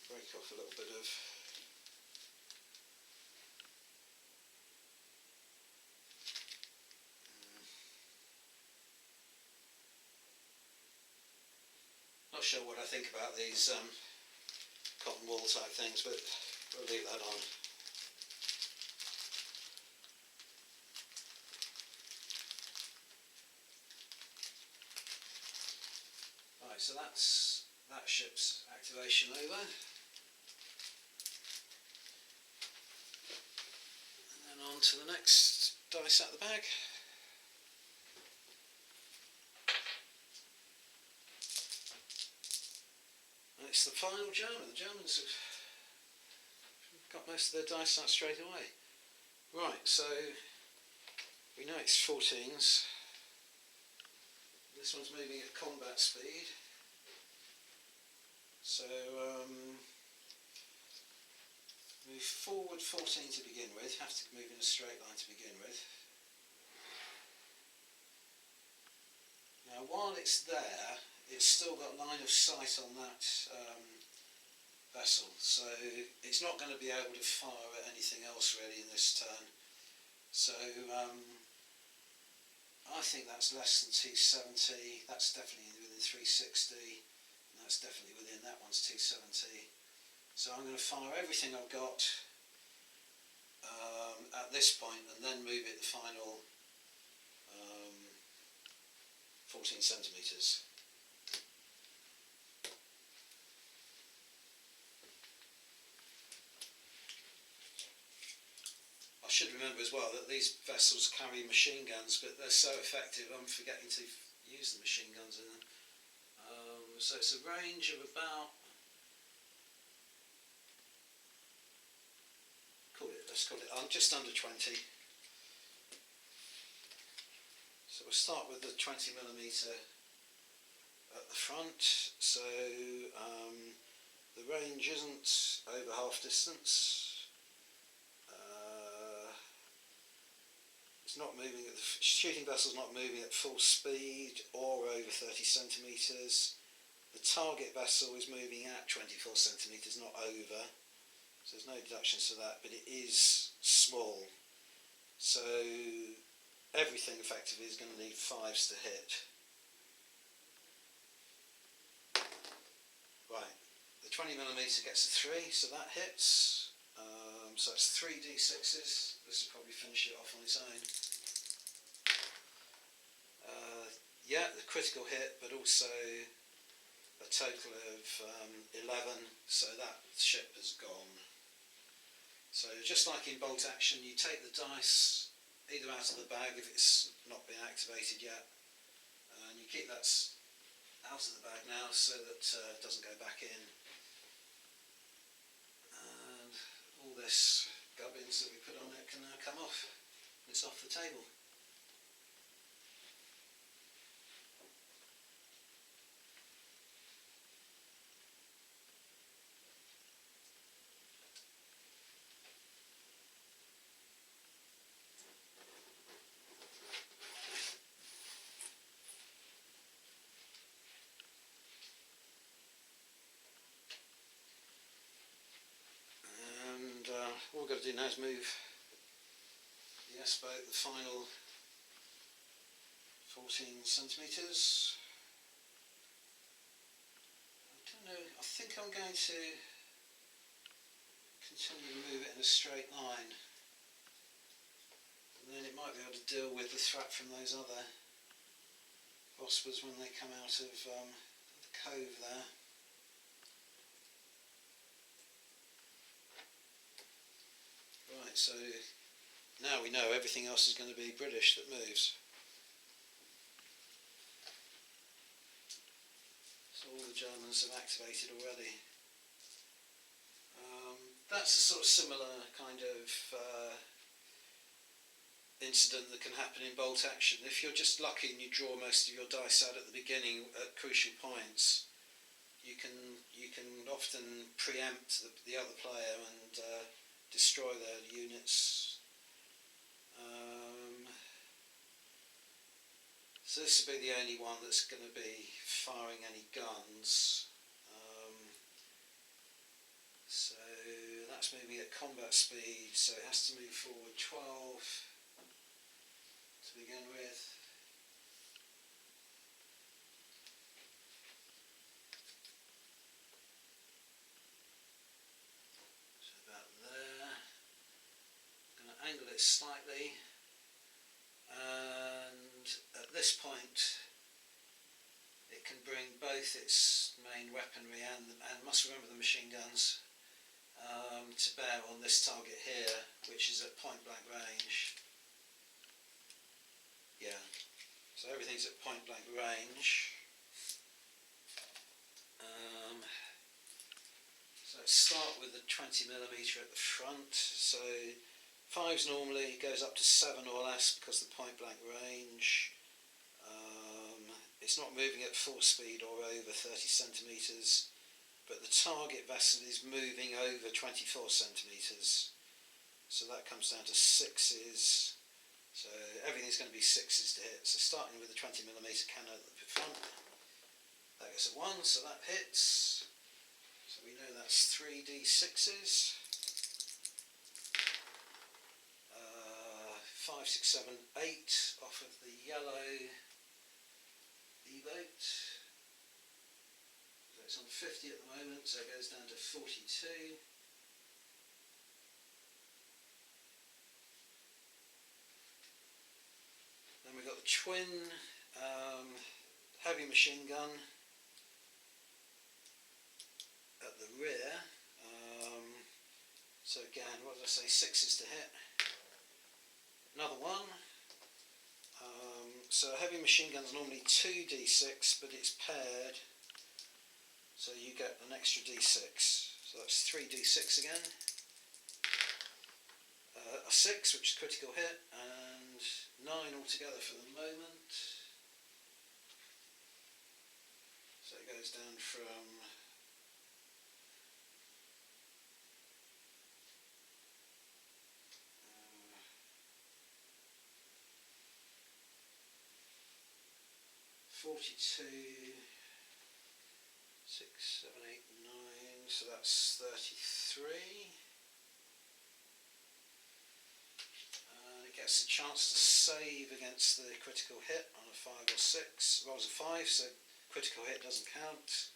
Break off a little bit of not sure what I think about these cotton wool type things, but we'll leave that on. Right, so that's that ship's activation over. And then on to the next dice out the bag. And it's the final German. The Germans have got most of their dice out straight away. Right, so we know it's 14s. This one's moving at combat speed. So move forward 14 to begin with, have to move in a straight line to begin with. Now while it's there, it's still got line of sight on that vessel, so it's not going to be able to fire at anything else really in this turn. So I think that's less than 270, that's definitely within 360, and that's definitely within, that one's 270. So I'm going to fire everything I've got at this point and then move it the final 14 centimetres. I should remember as well that these vessels carry machine guns, but they're so effective I'm forgetting to use the machine guns in them. So it's a range of about, let's call it just under 20. So we'll start with the 20mm at the front. So the range isn't over half distance. It's not moving at the shooting vessel's not moving at full speed or over 30 centimetres. The target vessel is moving at 24 centimetres, not over. So there's no deductions to that, but it is small. So everything effectively is going to need 5s to hit. Right, the 20mm gets a 3, so that hits. So that's 3 d6s. This will probably finish it off on its own. Yeah, the critical hit, but also a total of 11, so that ship has gone. So just like in bolt action, you take the dice either out of the bag if it's not been activated yet, and you keep that out of the bag now so that it doesn't go back in. And all this gubbins that we put on it can now come off. It's off the table. all we've got to do now is move the S-boat the final 14 centimetres. I don't know, I think I'm going to continue to move it in a straight line, and then it might be able to deal with the threat from those other Vospers when they come out of the cove there. Right, so now we know everything else is going to be British that moves. So all the Germans have activated already. That's a sort of similar kind of incident that can happen in bolt action. If you're just lucky and you draw most of your dice out at the beginning at crucial points, you can often preempt the other player and destroy their units. So this will be the only one that's going to be firing any guns. So that's moving at combat speed, so it has to move forward 12 to begin with. So about there. I'm going to angle it slightly, and at this point it can bring both its main weaponry and must remember the machine guns to bear on this target here, which is at point blank range. Yeah, so everything's at point blank range. So let's start with the 20mm at the front. So 5s normally goes up to 7 or less because of the point blank range. It's not moving at full speed or over 30 centimetres, but the target vessel is moving over 24 centimetres. So that comes down to 6s. So everything's going to be 6s to hit. So starting with the 20mm cannon at the front, that goes at 1, so that hits. So we know that's 3d6s. 5, 6, 7, 8 off of the yellow E-boat. So it's on 50 at the moment, so it goes down to 42. Then we've got the twin heavy machine gun at the rear. So again, what did I say, 6s to hit. Another one. So a heavy machine gun is normally 2d6, but it's paired, so you get an extra d6. So that's 3d6 again. A 6, which is critical hit, and 9 altogether for the moment. So it goes down from 42, 6, 7, 8, 9, so that's 33. And it gets a chance to save against the critical hit on a 5 or 6. Rolls a 5, so critical hit doesn't count.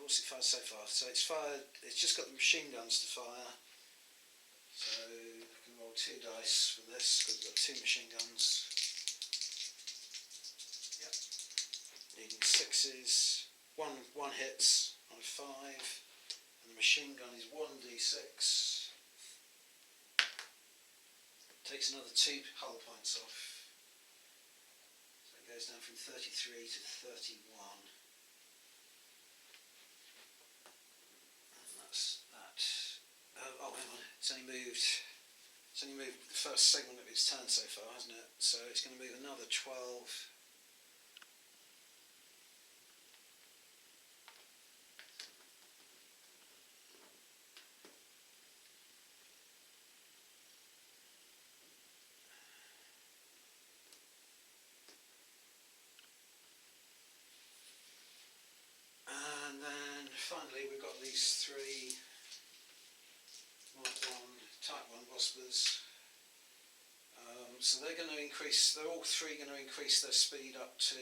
What's it fired so far? So it's fired, it's just got the machine guns to fire. So I can roll 2 dice for this because we've got 2 machine guns. Needing 6s, one hits on a 5, and the machine gun is 1d6. Takes another 2 hull points off, so it goes down from 33 to 31. And that's that. Oh, hang on, it's only moved the first segment of its turn so far, hasn't it? So it's going to move another 12. And then finally we've got these 3 crossbows. So they're going to increase, they're all three going to increase their speed up to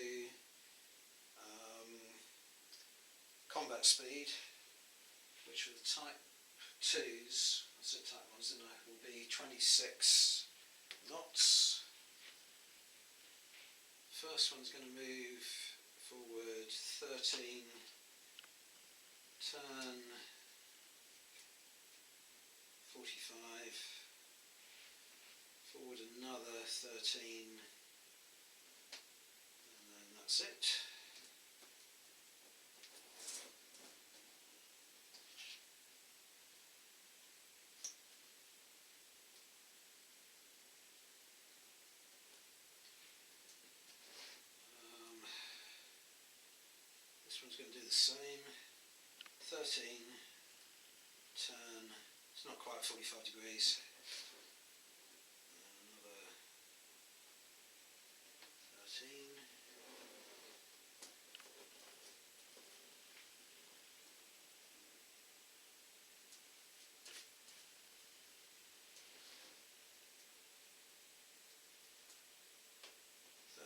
combat speed, which with the type 2s, I said type 1s didn't I, will be 26 knots. First one's going to move forward 13, turn 45, forward another 13, and then that's it. This one's going to do the same. 13, turn, it's not quite 45 degrees. Another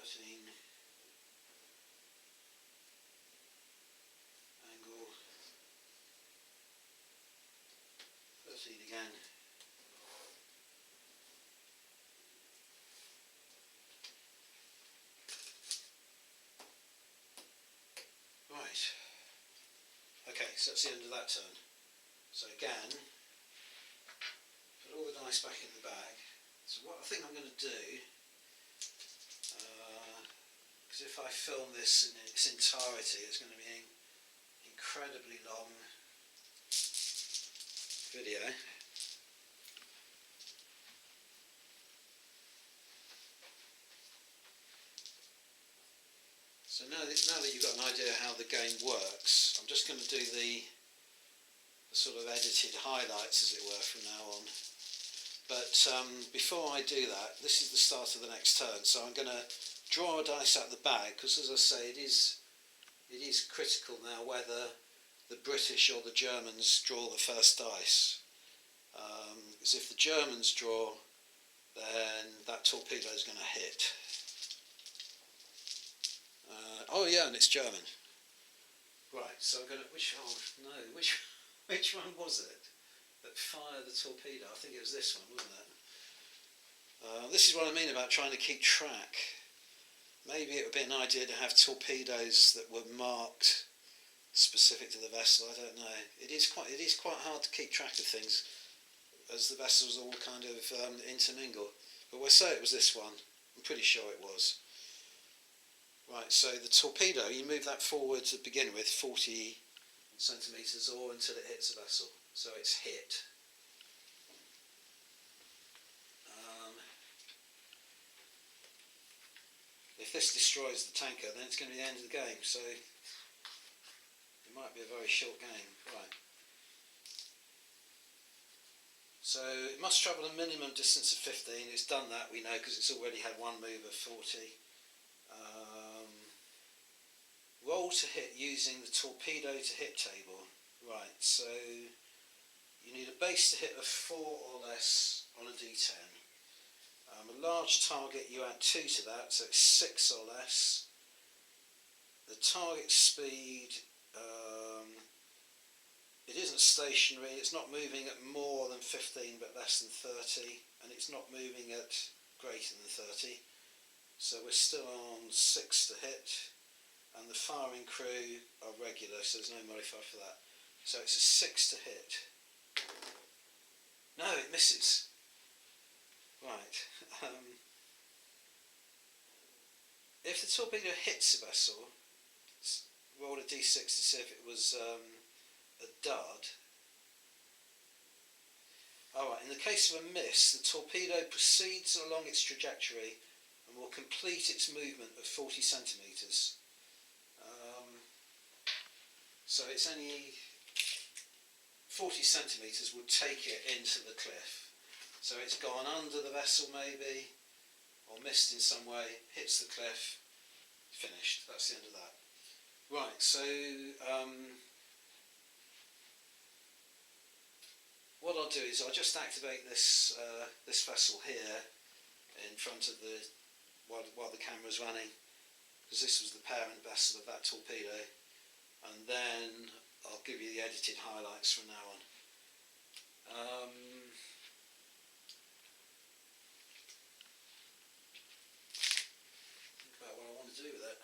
13. Angle 13 again. Right. Okay, so that's the end of that turn. So again, put all the dice back in the bag. So what I think I'm going to do, because if I film this in its entirety, it's going to be an incredibly long video. So now that you've got an idea how the game works, I'm just going to do the sort of edited highlights, as it were, from now on. But before I do that, this is the start of the next turn, so I'm going to draw a dice out of the bag, because as I say, it is critical now whether the British or the Germans draw the first dice. Because if the Germans draw, then that torpedo is going to hit. Oh yeah, and it's German. Right, so I'm going to, which one was it that fired the torpedo? I think it was this one, wasn't it? This is what I mean about trying to keep track. Maybe it would be an idea to have torpedoes that were marked specific to the vessel. I don't know. It is quite hard to keep track of things, as the vessels all kind of intermingle. But we'll say it was this one. I'm pretty sure it was. Right, so the torpedo, you move that forward to begin with 40 centimetres or until it hits the vessel. So it's hit. If this destroys the tanker, then it's going to be the end of the game. So it might be a very short game. Right. So it must travel a minimum distance of 15. It's done that, we know, because it's already had one move of 40. Roll to hit using the torpedo to hit table. Right, so you need a base to hit of 4 or less on a D10. A large target, you add 2 to that, so it's 6 or less. The target speed, it isn't stationary, it's not moving at more than 15 but less than 30, and it's not moving at greater than 30. So we're still on 6 to hit, and the firing crew are regular, so there's no modifier for that. So it's a 6 to hit. No, it misses. Right. If the torpedo hits a vessel, roll a d6 to see if it was a dud. Alright, in the case of a miss, the torpedo proceeds along its trajectory and will complete its movement of 40 centimetres. So it's only 40 centimetres would take it into the cliff. So it's gone under the vessel maybe, or missed in some way, hits the cliff, finished. That's the end of that. Right, so what I'll do is I'll just activate this this vessel here in front of the while the camera's running, because this was the parent vessel of that torpedo, and then I'll give you the edited highlights from now on. Think about what I want to do with it.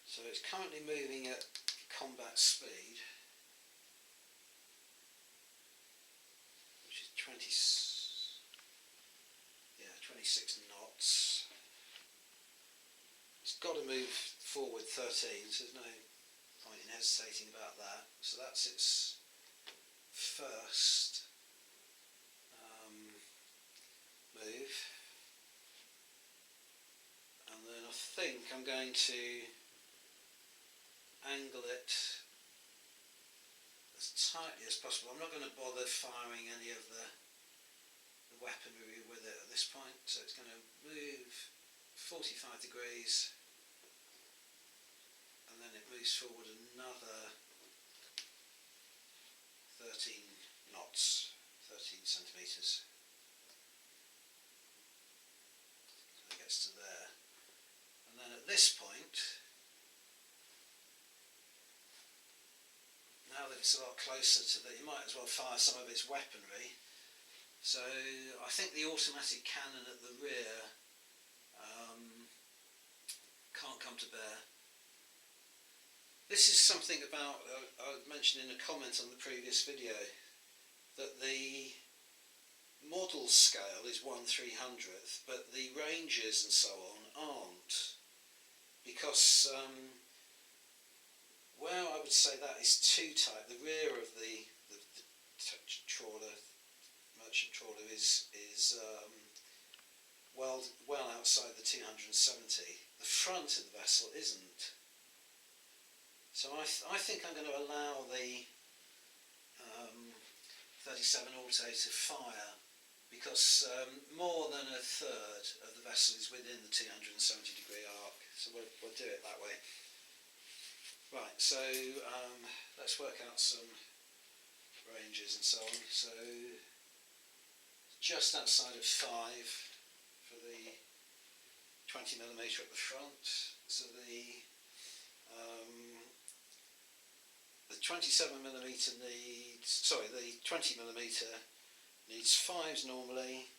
So it's currently moving at combat speed, which is 26 knots. It's got to move forward 13, so there's no point in hesitating about that. So that's its first move, and then I think I'm going to angle it as tightly as possible. I'm not going to bother firing any of the weaponry with it at this point, so it's going to move 45 degrees, and then it moves forward another 13 knots, 13 centimetres. So it gets to there, and then at this point, now that it's a lot closer to you might as well fire some of its weaponry. So I think the automatic cannon at the rear can't come to bear. This is something about, I mentioned in a comment on the previous video, that the model scale is 1/300th, but the ranges and so on aren't, because where I would say that is too tight, the rear of the trawler, merchant trawler, is well outside the 270. The front of the vessel isn't. So I think I'm going to allow the 37 Auto to fire, because more than a third of the vessel is within the 270 degree arc, so we'll do it that way. Right, so let's work out some ranges and so on. So just outside of 5 for the 20mm at the front. So the 27mm needs, the 20mm needs 5s normally.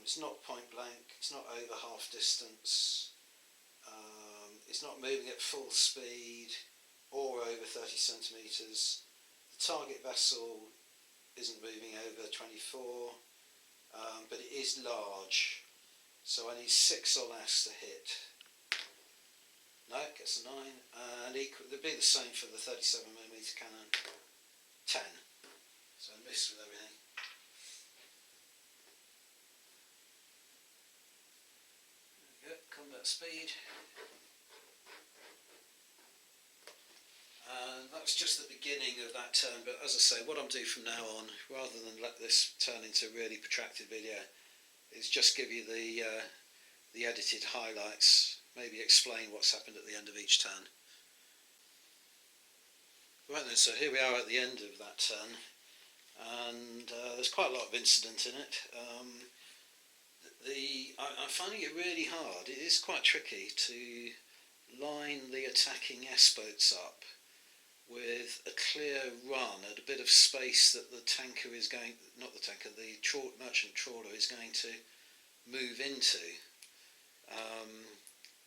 It's not point blank, it's not over half distance. It's not moving at full speed or over 30 centimetres. The target vessel isn't moving over 24, but it is large, so I need 6 or less to hit. No, it gets a 9, and they'd be the same for the 37mm cannon. 10, so I missed with everything. There we go, combat speed. And that's just the beginning of that turn, but as I say, what I'm doing from now on, rather than let this turn into a really protracted video, is just give you the edited highlights, maybe explain what's happened at the end of each turn. Right then, so here we are at the end of that turn, and there's quite a lot of incident in it. I'm finding it really hard. It is quite tricky to line the attacking S-boats up with a clear run at a bit of space that the tanker is going, not the tanker, the merchant trawler is going to move into.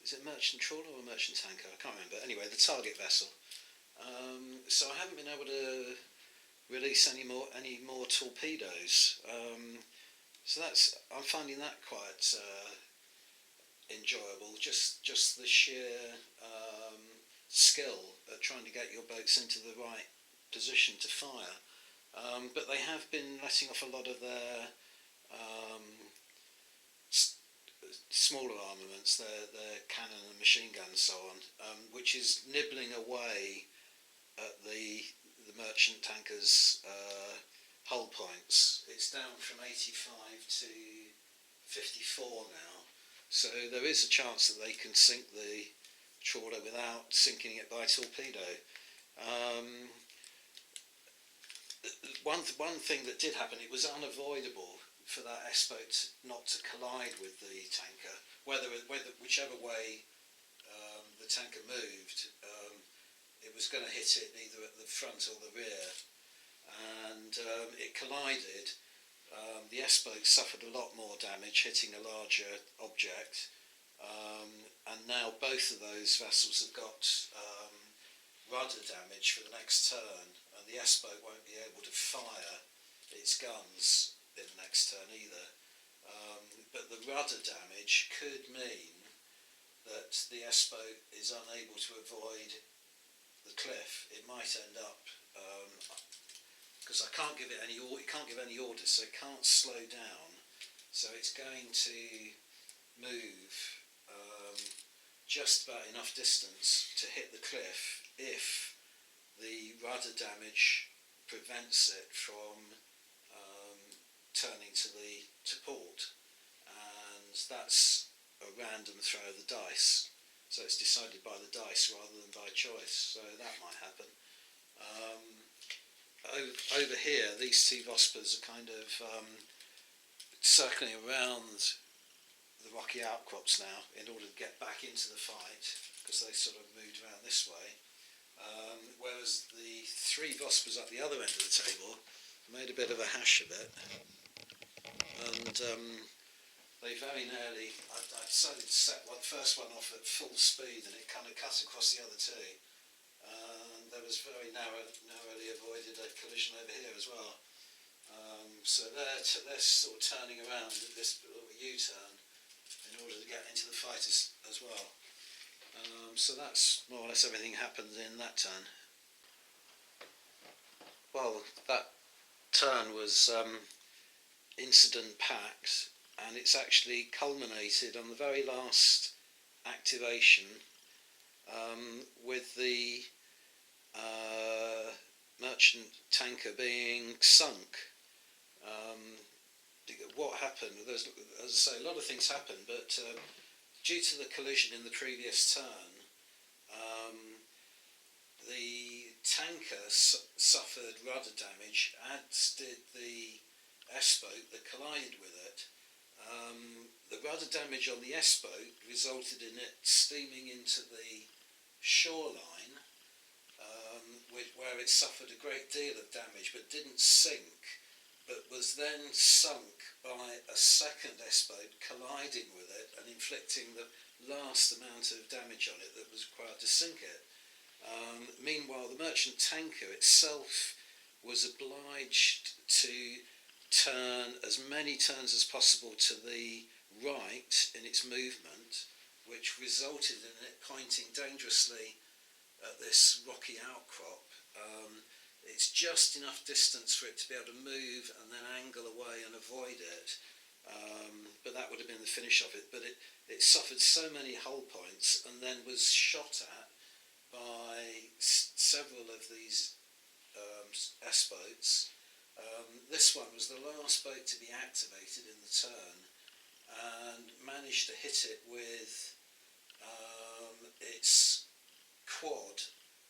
Is it merchant trawler or merchant tanker? I can't remember. Anyway, the target vessel. So I haven't been able to release any more torpedoes. So I'm finding that quite enjoyable. Just the sheer skill at trying to get your boats into the right position to fire. But they have been letting off a lot of their smaller armaments, their cannon and machine guns and so on, which is nibbling away at the merchant tankers' hull points. It's down from 85 to 54 now, So there is a chance that they can sink the trawler without sinking it by torpedo. One thing that did happen, it was unavoidable for that S-boat not to collide with the tanker, whichever way the tanker moved, it was going to hit it either at the front or the rear, and it collided. The S-boat suffered a lot more damage, hitting a larger object, and now both of those vessels have got rudder damage for the next turn, and the S-boat won't be able to fire its guns in the next turn either. But the rudder damage could mean that the S-boat is unable to avoid the cliff. It might end up, because it can't give any orders, so it can't slow down. So it's going to move just about enough distance to hit the cliff if the rudder damage prevents it from turning to port, and that's a random throw of the dice. So it's decided by the dice rather than by choice. So that might happen. Over here, these two Vospas are kind of circling around the rocky outcrops now in order to get back into the fight, because they sort of moved around this way. Whereas the three Vospas at the other end of the table made a bit of a hash of it, and they very nearly, I decided to set the first one off at full speed, and it kind of cut across the other two, and there was very narrowly avoided a collision over here as well. So they're sort of turning around at this little U-turn in order to get into the fight as well. So that's more or less everything happened in that turn. Well, that turn was incident packed, and it's actually culminated on the very last activation with the merchant tanker being sunk. What happened, as I say, a lot of things happened, but due to the collision in the previous turn, the tanker suffered rudder damage, as did the S-boat that collided with it. The rudder damage on the S-boat resulted in it steaming into the shoreline, where it suffered a great deal of damage but didn't sink, but was then sunk by a second S-boat colliding with it and inflicting the last amount of damage on it that was required to sink it. Meanwhile, the merchant tanker itself was obliged to turn as many turns as possible to the right in its movement, which resulted in it pointing dangerously at this rocky outcrop. It's just enough distance for it to be able to move and then angle away and avoid it, but that would have been the finish of it. But it suffered so many hull points and then was shot at by several of these S-boats. This one was the last boat to be activated in the turn, and managed to hit it with its quad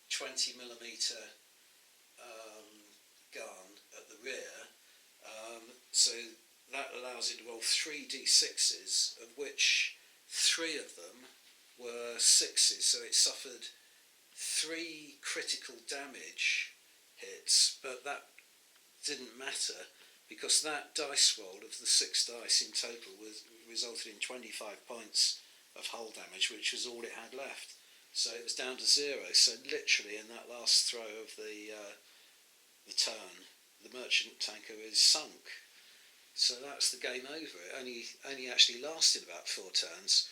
20mm gun at the rear. So that allows it to roll 3 d6s, of which 3 of them were 6s. So it suffered 3 critical damage hits, but that didn't matter, because that dice roll of the 6 dice in total resulted in 25 points of hull damage, which was all it had left. So it was down to 0. So literally in that last throw of the turn, the merchant tanker is sunk. So that's the game over. It only actually lasted about 4 turns.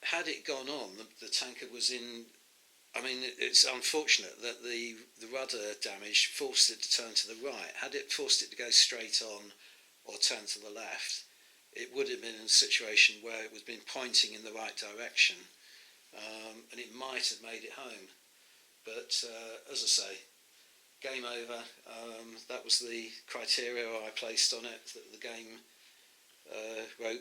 Had it gone on, the tanker was in. I mean, it's unfortunate that the rudder damage forced it to turn to the right. Had it forced it to go straight on or turn to the left, it would have been in a situation where it would have been pointing in the right direction, and it might have made it home. But as I say, game over. That was the criteria I placed on it, that the game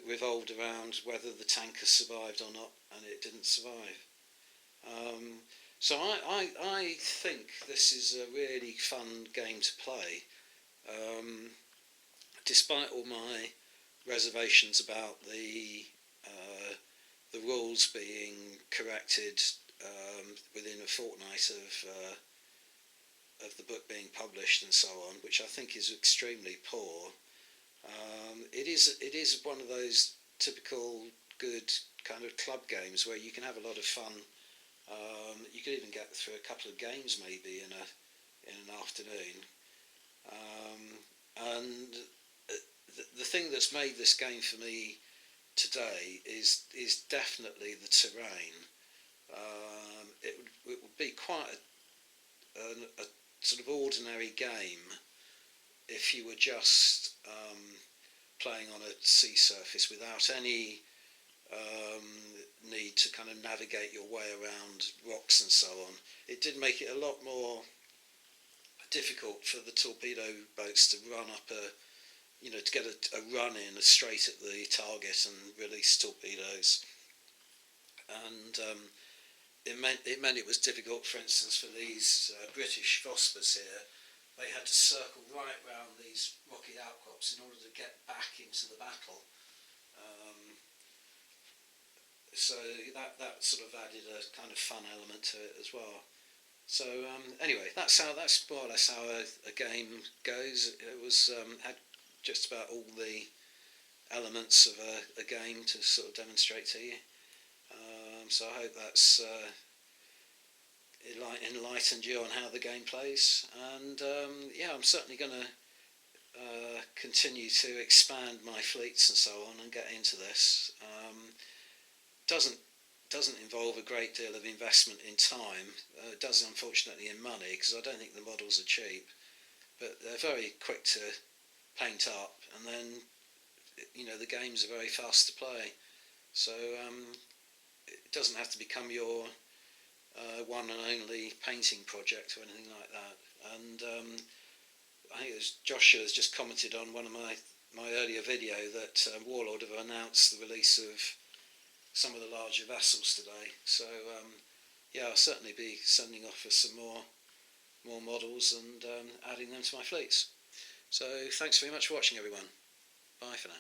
revolved around whether the tanker survived or not, and it didn't survive. So I think this is a really fun game to play, despite all my reservations about the rules being corrected within a fortnight of the book being published and so on, which I think is extremely poor. It is one of those typical good kind of club games where you can have a lot of fun. You could even get through a couple of games maybe in an afternoon. And the thing that's made this game for me today is definitely the terrain. It would be quite a sort of ordinary game if you were just playing on a sea surface without any need to kind of navigate your way around rocks and so on. It did make it a lot more difficult for the torpedo boats to run up to get a run in straight at the target and release torpedoes. And it meant it was difficult, for instance, for these British Vospas here. They had to circle right round these rocky outcrops in order to get back into the battle. So that sort of added a kind of fun element to it as well. So anyway, that's more or less how a game goes. It was had just about all the elements of a game to sort of demonstrate to you. So I hope that's enlightened you on how the game plays. And I'm certainly going to continue to expand my fleets and so on and get into this. Doesn't involve a great deal of investment in time. It does, unfortunately, in money, because I don't think the models are cheap. But they're very quick to paint up, and then the games are very fast to play. So it doesn't have to become your one and only painting project or anything like that. And I think Joshua has just commented on one of my earlier video that Warlord have announced the release of some of the larger vessels today. So I'll certainly be sending off for some more models and adding them to my fleets. So thanks very much for watching, everyone. Bye for now.